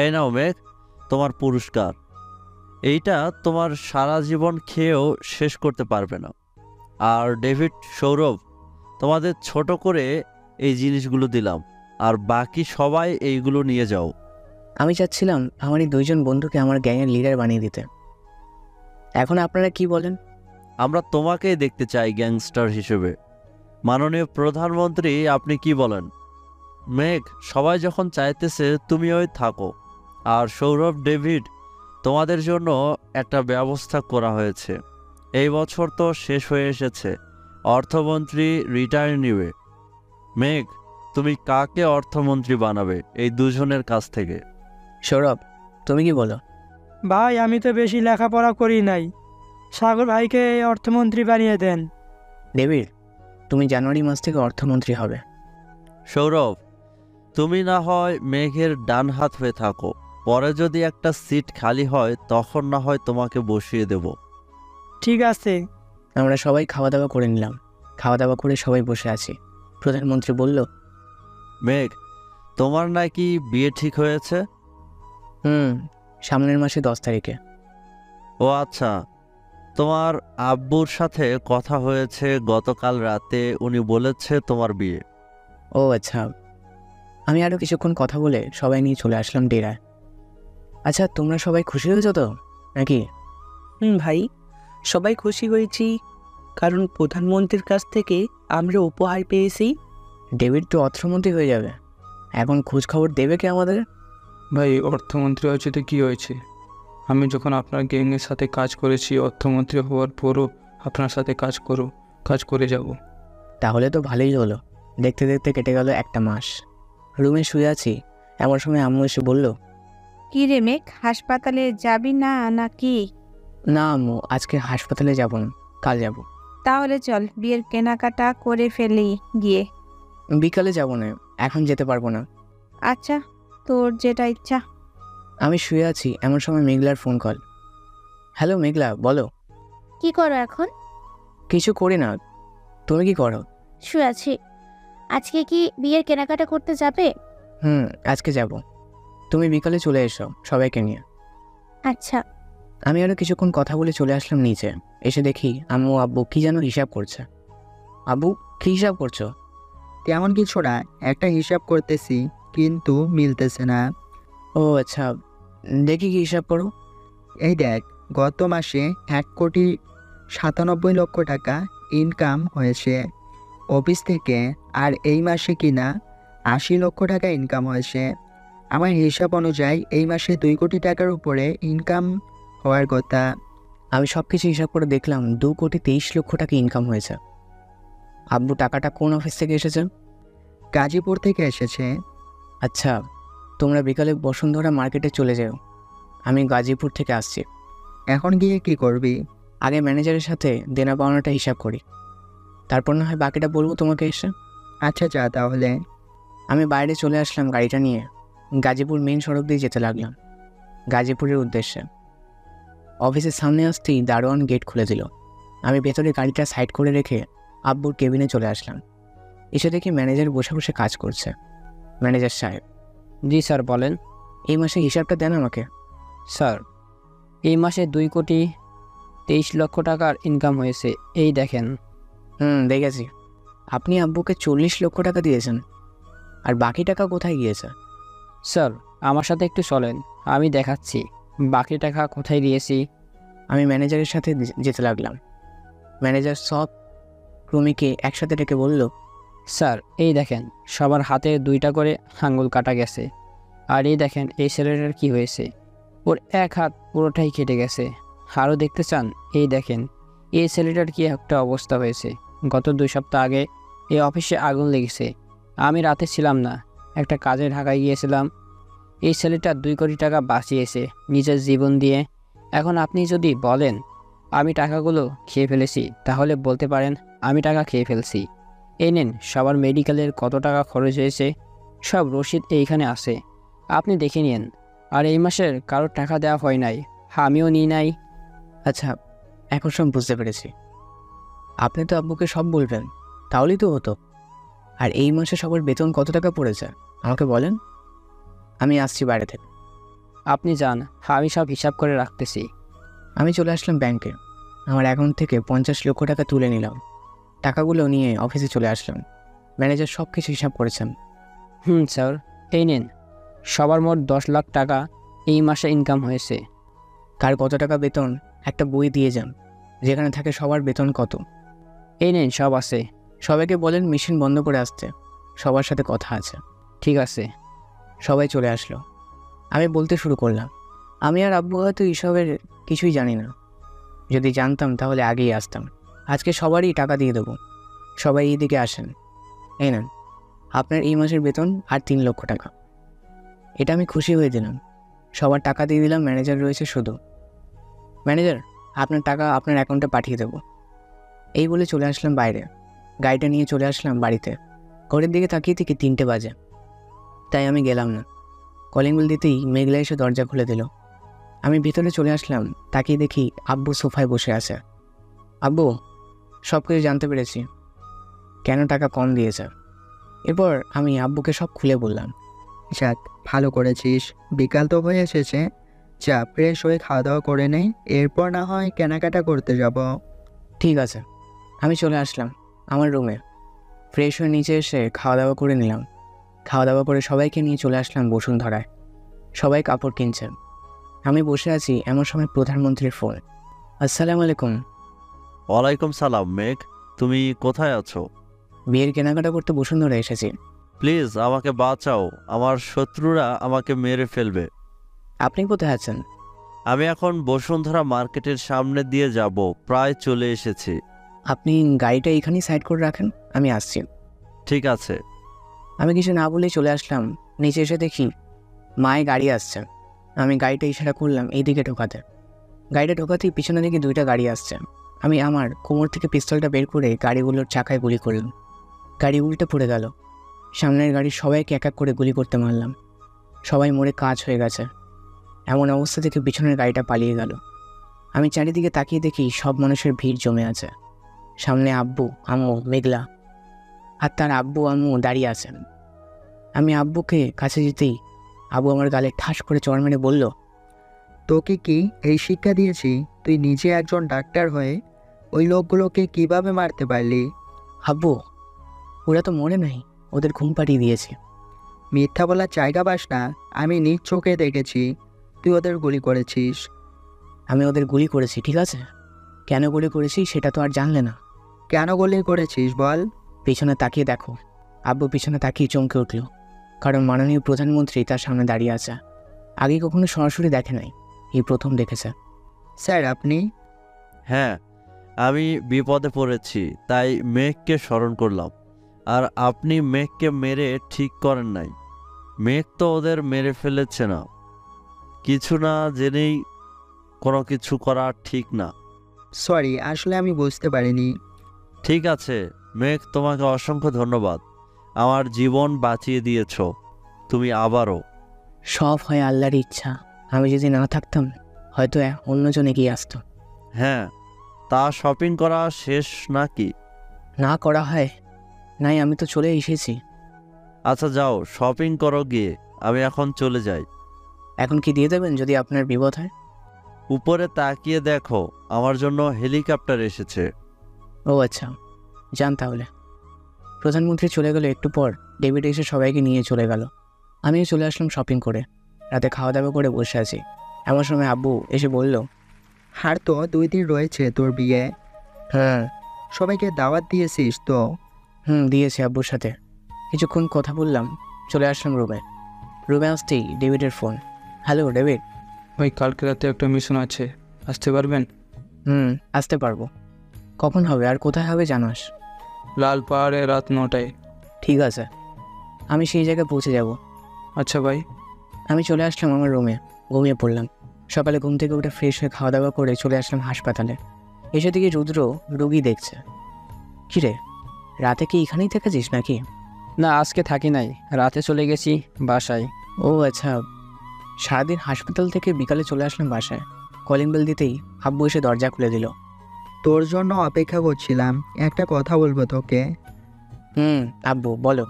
এই নাও মেঘ, তোমার পুরস্কার। এইটা তোমার সারা জীবন খেয়েও শেষ করতে পারবে না। আর ডেভিড, সৌরভ, তোমাদের ছোট করে এই জিনিসগুলো দিলাম, আর বাকি সবাই এইগুলো নিয়ে যাও। আমি চাচ্ছিলাম আমার এই দুইজন বন্ধুকে আমার গ্যাংয়ের লিডার বানিয়ে দিতে। এখন আপনারা কি বলেন? আমরা তোমাকেই দেখতে চাই গ্যাংস্টার হিসেবে। মাননীয় প্রধানমন্ত্রী, আপনি কি বলেন? মেঘ, সবাই যখন চাইতেছে তুমি ওই থাকো। আর সৌরভ, ডেভিড, তোমাদের জন্য একটা ব্যবস্থা করা হয়েছে। এই বছর তো শেষ হয়ে এসেছে, অর্থমন্ত্রী রিটায়ার নিবে। মেঘ, তুমি কাকে অর্থমন্ত্রী বানাবে এই দুজনের কাছ থেকে? সৌরভ, তুমি কি বলো? ভাই, আমি তো বেশি লেখাপড়া করি নাই, সাগর ভাইকে অর্থমন্ত্রী বানিয়ে দেন। ডেভিড, তুমি জানুয়ারি মাস থেকে অর্থমন্ত্রী হবে। সৌরভ, তুমি না হয় মেঘের ডান হাত হয়ে থাকো, পরে যদি একটা সিট খালি হয় তখন না হয় তোমাকে বসিয়ে দেব। ঠিক আছে। আমরা সবাই খাওয়া দাওয়া করে নিলাম। খাওয়া দাওয়া করে সবাই বসে আছি। প্রধানমন্ত্রী বলল, মেঘ, তোমার নাকি বিয়ে ঠিক হয়েছে? সামনের মাসে 10 তারিখে। ও আচ্ছা, তোমার আব্বুর সাথে কথা হয়েছে গতকাল রাতে, উনি বলেছে তোমার বিয়ে। ও আচ্ছা। আমি আরও কিছুক্ষণ কথা বলে সবাই নিয়ে চলে আসলাম ডেরায়। আচ্ছা, তোমরা সবাই খুশি হয়েছো তো নাকি? ভাই, সবাই খুশি হয়েছি, কারণ প্রধানমন্ত্রীর কাছ থেকে আমরা উপহার পেয়েছি। ডেভিড তো অর্থমন্ত্রী হয়ে যাবে, এখন খোঁজ খবর দেবে কে আমাদের? ভাই, অর্থমন্ত্রী হয়েছে তো কী হয়েছে? আমি যখন আপনার গ্যাংয়ের সাথে কাজ করেছি, অর্থমন্ত্রী হওয়ার পরও আপনার সাথে কাজ করে যাব। তাহলে তো ভালোই হলো। দেখতে দেখতে কেটে গেল একটা মাস। রুমে শুয়ে আছি, এমন সময় আম্মু এসে বলল, কি রে মেঘ, হাসপাতালে যাবি না নাকি? না আম্মু, আজকে হাসপাতালে যাব না, কাল যাব। তাহলে চল, বিয়ের কেনাকাটা করে ফেলি গিয়ে। বিকালে যাব না, এখন যেতে পারবো না। আচ্ছা, তোর যেটা ইচ্ছা। আমি শুয়ে আছি, এমন সময় মেঘলার ফোন কল। হ্যালো মেঘলা, বলো। কি করো এখন? কিছু করি না, তুমি কি করো? শুয়ে আছি। আজকে কি বিয়ের কেনাকাটা করতে যাবে? আজকে যাব। তুমি বিকালে চলে এসো সবাইকে নিয়ে। আচ্ছা। আমি আরও কিছুক্ষণ কথা বলে চলে আসলাম নিচে। এসে দেখি আম্মু আব্বু কি যেন হিসাব করছে। আব্বু, কি হিসাব করছো? তেমন কিছু না, একটা হিসাব করতেছি, কিন্তু মিলতেছে না। ও আচ্ছা, দেখি কি হিসাব করো। এই দেখ, গত মাসে 1,97,00,000 টাকা ইনকাম হয়েছে অফিস থেকে, আর এই মাসে কিনা 80 লক্ষ টাকা ইনকাম হয়েছে। আমার হিসাব অনুযায়ী এই মাসে 2 কোটি টাকার উপরে ইনকাম হওয়ার কথা। আমি সব কিছু হিসাব করে দেখলাম 2,23,00,000 টাকা ইনকাম হয়েছে। আব্বু, টাকাটা কোন অফিস থেকে এসেছে? গাজীপুর থেকে এসেছে। আচ্ছা, তোমরা বিকালে বসুন্ধরা মার্কেটে চলে যাও, আমি গাজীপুর থেকে আসছি। এখন গিয়ে কি করবি? আগে ম্যানেজারের সাথে দেনা পাওনাটা হিসাব করি, তারপর না হয় বাকিটা বলবো তোমাকে এসে। আচ্ছা, যা তাহলে। আমি বাইরে চলে আসলাম গাড়িটা নিয়ে, গাজীপুর মেইন সড়ক দিয়ে যেতে লাগলাম গাজীপুরের উদ্দেশ্যে। অফিসের সামনে আসতেই দারোয়ান গেট খুলে দিল। আমি ভেতরে গাড়িটা সাইড করে রেখে আব্বুর কেবিনে চলে আসলাম। এসে দেখি ম্যানেজার বসে বসে কাজ করছে। ম্যানেজার সাহেব। জি স্যার, বলেন। এই মাসে হিসাবটা দেন আমাকে। স্যার, এই মাসে 2,23,00,000 টাকার ইনকাম হয়েছে, এই দেখেন। দেখেছি। আপনি আব্বুকে 40 লক্ষ টাকা দিয়েছেন, আর বাকি টাকা কোথায় গিয়েছে? স্যার, আমার সাথে একটু চলেন, আমি দেখাচ্ছি বাকি টাকা কোথায় দিয়েছি। আমি ম্যানেজারের সাথে যেতে লাগলাম। ম্যানেজার সব কর্মীকে একসাথে ডেকে বলল, স্যার, এই দেখেন সবার হাতে 2টা করে আঙুল কাটা গেছে, আর এই দেখেন এই ছেলেটার কি হয়েছে, ওর এক হাত পুরোটাই কেটে গেছে। আরও দেখতে চান? এই দেখেন এই ছেলেটার কি একটা অবস্থা হয়েছে। গত 2 সপ্তাহ আগে এই অফিসে আগুন লেগেছে, আমি রাতে ছিলাম না, একটা কাজে ঢাকায় গিয়েছিলাম। এই ছেলেটা 2 কোটি টাকা বাঁচিয়েছে নিজের জীবন দিয়ে। এখন আপনি যদি বলেন আমি টাকাগুলো খেয়ে ফেলেছি, তাহলে বলতে পারেন আমি টাকা খেয়ে ফেলছি। এই নেন, সবার মেডিকেলের কত টাকা খরচ হয়েছে সব রসিদ এইখানে আছে, আপনি দেখে নিন। আর এই মাসের কারোর টাকা দেওয়া হয় নাই, আমিও নিই নাই। আচ্ছা, এখন সব বুঝতে পেরেছি। আপনি তো আব্বুকে সব বলবেন, তাহলেই তো হতো। আর এই মাসে সবার বেতন কত টাকা পড়েছে আমাকে বলেন, আমি আসছি বাইরে থেকে। আপনি যান, আমি সব হিসাব করে রাখতেছি। আমি চলে আসলাম ব্যাংকে। আমার অ্যাকাউন্ট থেকে 50 লক্ষ টাকা তুলে নিলাম। টাকাগুলো নিয়ে অফিসে চলে আসলাম। ম্যানেজার সব কিছু হিসাব করেছেন। স্যার, এই নিন, সবার মোট 10 লাখ টাকা এই মাসে ইনকাম হয়েছে। কার কত টাকা বেতন একটা বই দিয়ে যান, যেখানে থাকে সবার বেতন কত। এই নিন, সব আছে। সবাইকে বলেন মেশিন বন্ধ করে আসতে, সবার সাথে কথা আছে। ঠিক আছে। সবাই চলে আসলো। আমি বলতে শুরু করলাম, আমি আর আব্বু হয়তো এসবের কিছুই জানি না। যদি জানতাম তাহলে আগেই আসতাম। আজকে সবারই টাকা দিয়ে দেবো। সবাই এই দিকে আসেন। এই নেন আপনার এই মাসের বেতন আর 3 লক্ষ টাকা। এটা আমি খুশি হয়ে দিলাম। সবার টাকা দিয়ে দিলাম, ম্যানেজার রয়েছে শুধু। ম্যানেজার, আপনার টাকা আপনার অ্যাকাউন্টে পাঠিয়ে দেবো। এই বলে চলে আসলাম বাইরে। গাড়িটা নিয়ে চলে আসলাম বাড়িতে। ঘরের দিকে তাকিয়ে থেকে 3টে বাজে, তাই আমি গেলাম না। কলিং বেল দিতেই মেঘলা এসে দরজা খুলে দিল। আমি ভিতরে চলে আসলাম। তাকিয়ে দেখি আব্বু সোফায় বসে আছে। আব্বু, সব কিছু জানতে পেরেছি, কেন টাকা কম দিয়েছে। এরপর আমি আব্বুকে সব খুলে বললাম। যাক, ভালো করেছিস। বিকাল তো হয়ে এসেছে, যা ফ্রেশ হয়ে খাওয়া দাওয়া করে নেই, এরপর না হয় কেনাকাটা করতে যাব। ঠিক আছে। আমি চলে আসলাম আমার রুমে। ফ্রেশ হয়ে নিচে এসে খাওয়া দাওয়া করে নিলাম। খাওয়া দাওয়া করে সবাইকে নিয়ে চলে আসলাম বসুন্ধরায়। সবাই কাপড় কিনছে। আমি বসে আছি, এমন সময় প্রধানমন্ত্রীর ফোন। আসসালামু আলাইকুম। ওয়ালাইকুম সালাম। মেঘ, তুমি কোথায় আছো? বিয়ের কেনাকাটা করতে বসুন্ধরা এসেছি। প্লিজ আমাকে বাঁচাও, আমার শত্রুরা আমাকে মেরে ফেলবে। আপনি কোথায় আছেন? আমি এখন বসুন্ধরা মার্কেটের সামনে দিয়ে যাব, প্রায় চলে এসেছি। আপনি গাড়িটা এখানেই সাইড করে রাখেন, আমি আসছি। ঠিক আছে। আমি কিছু না বলেই চলে আসলাম। নিচে এসে দেখি মায়ের গাড়ি আসছে। আমি গাড়িটা ইশারা করলাম এইদিকে ঢোকাতে। গাড়িটা ঢোকাতেই পিছনে দিকে 2টা গাড়ি আসছে। আমি আমার কোমর থেকে পিস্তলটা বের করে গাড়িগুলোর চাকায় গুলি করলাম। গাড়ি উল্টে পড়ে গেল। সামনের গাড়ির সবাইকে এক এক করে গুলি করতে মারলাম। সবাই মরে কাজ হয়ে গেছে। এমন অবস্থা থেকে পিছনের গাড়িটা পালিয়ে গেল। আমি চারিদিকে তাকিয়ে দেখি সব মানুষের ভিড় জমে আছে। সামনে আব্বু, আম্মু, মেঘলা আর তার আব্বু আম্মু দাঁড়িয়ে আছেন। আমি আব্বুকে কাছে যেতেই আব্বু আমার গালে ঠাস করে চড় মেরে বলল, তোকে কি এই শিক্ষা দিয়েছি? তুই নিজে একজন ডাক্তার হয়ে ওই লোকগুলোকে কিভাবে মারতে পারলি? আব্বু, ওরা তো মরে নাই, ওদের ঘুম পাড়িয়ে দিয়েছে। মিথ্যা বলার জায়গা পাস না। আমি নিজ চোখে দেখেছি তুই ওদের গুলি করেছিস। আমি ওদের গুলি করেছি, ঠিক আছে। কেন গুলি করেছি সেটা তো আর জানলে না। কেন গুলি করেছিস বল? পিছনে তাকিয়ে দেখো। আব্বু পিছনে তাকিয়ে চমকে উঠল, কারণ মাননীয় প্রধানমন্ত্রী তার সামনে দাঁড়িয়ে আছে। আগে কখনো সরাসরি দেখে নাই, এই প্রথম দেখেছে। স্যার, আপনি? হ্যাঁ, আমি বিপদে পড়েছি, তাই মেঘকে স্মরণ করলাম। আর আপনি মেঘকে মেরে ঠিক করেন নাই। মেঘ তো ওদের মেরে ফেলেছে না। কিছু না জেনেই কোনো কিছু করা ঠিক না। সরি, আসলে আমি বুঝতে পারিনি। ঠিক আছে মেঘ, তোমাকে অসংখ্য ধন্যবাদ। আমার জীবন বাঁচিয়ে দিয়েছ তুমি। আবারও সব হয় আল্লাহর ইচ্ছা। আমি যদি না থাকতাম হয়তো অন্যজন এগিয়ে আসতো। হ্যাঁ, তা শপিং করা শেষ নাকি? না করা হয় নাই, আমি তো চলে এসেছি। আচ্ছা যাও, শপিং করো গিয়ে। আমি এখন চলে যাই। এখন কি দিয়ে দেবেন যদি আপনার বিপদ হয়? উপরে তাকিয়ে দেখো, আমার জন্য হেলিকপ্টার এসেছে। ও আচ্ছা, যান তাহলে। প্রধানমন্ত্রী চলে গেল। একটু পর ডেভিড এসে সবাইকে নিয়ে চলে গেল। আমিও চলে আসলাম শপিং করে। রাতে খাওয়া দাওয়া করে বসে আছি। এমন সময় আব্বু এসে বলল, আর তো 2 দিন রয়েছে তোর বিয়ে। হ্যাঁ। সবাইকে দাওয়াত দিয়েছিস তো? দিয়েছি। আব্বুর সাথে কিছুক্ষণ কথা বললাম, চলে আসলাম রুমে। রুমে আসতেই ডেভিডের ফোন। Hello David. ভাই, কালকে রাতে একটা মিশন আছে, আসতে পারবেন? আসতে পারবো। কখন হবে আর কোথায় হবে জানাস? লাল পাহাড়ে রাত 9টায়। ঠিক আছে, আমি সেই জায়গায় পৌঁছে যাব। আচ্ছা ভাই। আমি চলে আসলাম আমার রুমে, ঘুমিয়ে পড়লাম। সকালে ঘুম থেকে উঠে ফ্রেশ হয়ে খাওয়া দাওয়া করে চলে আসলাম হাসপাতালে। এসে দিকে রুদ্র রুগী দেখছে। কিরে, রাতে কি এখানেই থেকেছিস নাকি? না, আজকে থাকি নাই, রাতে চলে গেছি বাসায়। ও আচ্ছা। সারাদিন হাসপাতাল থেকে বিকালে চলে আসলাম বাসায়। কলিং বেল দিতেই আব্বু এসে দরজা খুলে দিল। তোর জন্য অপেক্ষা করছিলাম, একটা কথা বলবো তোকে। আব্বু বলো।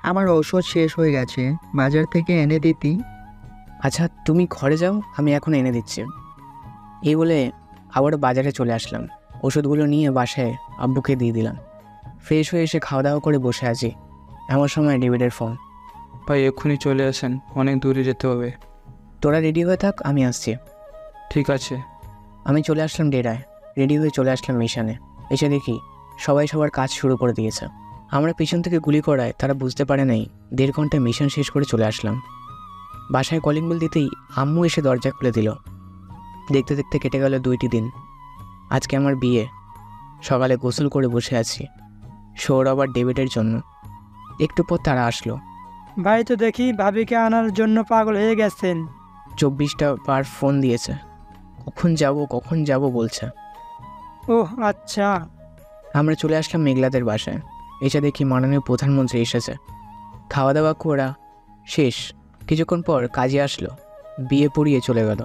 আমার ঔষধ শেষ হয়ে গেছে, বাজার থেকে এনে দিতি? আচ্ছা তুমি ঘরে যাও, আমি এখন এনে দিচ্ছি। এই বলে আবার বাজারে চলে আসলাম। ওষুধগুলো নিয়ে বাসায় আব্বুকে দিয়ে দিলাম। ফ্রেশ হয়ে এসে খাওয়া দাওয়া করে বসে আছি, এমন সময় ডেভিডের ফোন। ভাই এক্ষুনি চলে আসেন, অনেক দূরে যেতে হবে। তোরা রেডি হয়ে থাক, আমি আসছি। ঠিক আছে। আমি চলে আসলাম ডেরায়, রেডি হয়ে চলে আসলাম মিশনে। এসে দেখি সবাই সবার কাজ শুরু করে দিয়েছে। আমরা পিছন থেকে গুলি করায় তারা বুঝতে পারে নাই 1.5 ঘন্টা মিশন শেষ করে চলে আসলাম। বাসায় কলিং বেল দিতেই আম্মু এসে দরজা খুলে দিল। দেখতে দেখতে কেটে গেল 2টি দিন। আজকে আমার বিয়ে। সকালে গোসল করে বসে আছি সৌরভ আর ডেভিডের জন্য। একটু পর তারা আসলো। ভাই তো দেখি ভাবিকে আনার জন্য পাগল হয়ে গেছেন। 24টা বার ফোন দিয়েছে, কখন যাব বলছে। ওহ আচ্ছা। আমরা চলে আসলাম মেঘলাদের বাসায়। এসে দেখি মাননীয় প্রধানমন্ত্রী এসেছে। খাওয়া দাওয়া করা শেষ। কিছুক্ষণ পর কাজে আসলো, বিয়ে পড়িয়ে চলে গেল।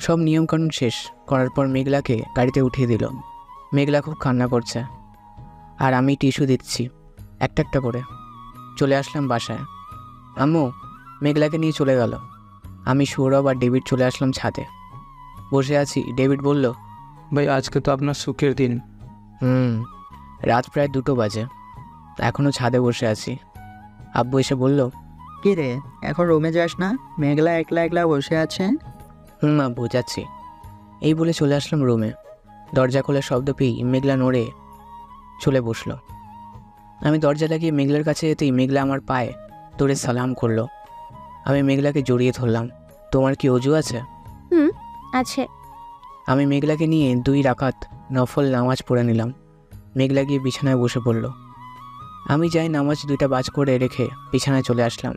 সব নিয়মকানুন শেষ করার পর মেঘলাকে গাড়িতে উঠিয়ে দিল। মেঘলা খুব কান্না করছে আর আমি টিস্যু দিচ্ছি একটা একটা করে। চলে আসলাম বাসায়। আম্মু মেঘলাকে নিয়ে চলে গেল। আমি সৌরভ আর ডেভিড চলে আসলাম ছাদে। বসে আছি, ডেভিড বলল, ভাই আজকে তো আপনার সুখের দিন। রাত প্রায় 2টো বাজে, এখনও ছাদে বসে আছি। আব্বু এসে বলল, কি রে, এখন রুমে যাস না? মেঘলা একলা একলা বসে আছে। আব্বু যাচ্ছি। এই বলে চলে আসলাম রুমে। দরজা খোলার শব্দ পেয়ে মেঘলা নড়ে চলে বসলো। আমি দরজা লাগিয়ে মেঘলার কাছে যেতেই মেঘলা আমার পায়ে ধরে সালাম করলো। আমি মেঘলাকে জড়িয়ে ধরলাম। তোমার কি অজু আছে? আছে। আমি মেঘলাকে নিয়ে 2 রাকাত নফল নামাজ পড়ে নিলাম। মেঘলা গিয়ে বিছানায় বসে পড়ল। আমি যাই নামাজ 2টা বাজ করে রেখে বিছানায় চলে আসলাম।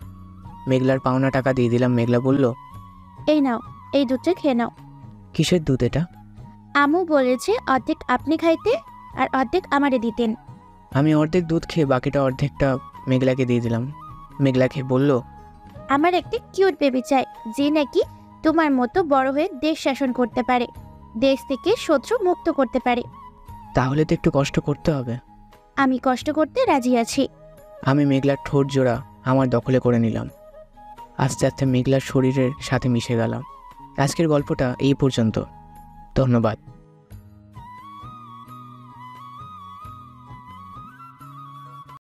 মেঘলার পাওনা টাকা দিয়ে দিলাম। মেঘলা বলল, এই নাও, এই দুধটা খেয়ে নাও। কিসের দুধ এটা? আমু বলেছে অর্ধেক আপনি খাইতে আর অর্ধেক আমারে দিতেন। আমি অর্ধেক দুধ খেয়ে বাকিটা অর্ধেকটা মেঘলাকে দিয়ে দিলাম। মেঘলা খেয়ে বলল, আমার একটা কিউট বেবি চাই যে নাকি তোমার মতো বড় হয়ে দেশ শাসন করতে পারে, দেশ থেকে শত্রু মুক্ত করতে পারে। তাহলে তো একটু কষ্ট করতে হবে। আমি কষ্ট করতে রাজি আছি। আমি মেঘলার ঠোঁট জোড়া আমার দখলে করে নিলাম। আস্তে আস্তে মেঘলার শরীরের সাথে মিশে গেলাম। আজকের গল্পটা এই পর্যন্ত। ধন্যবাদ।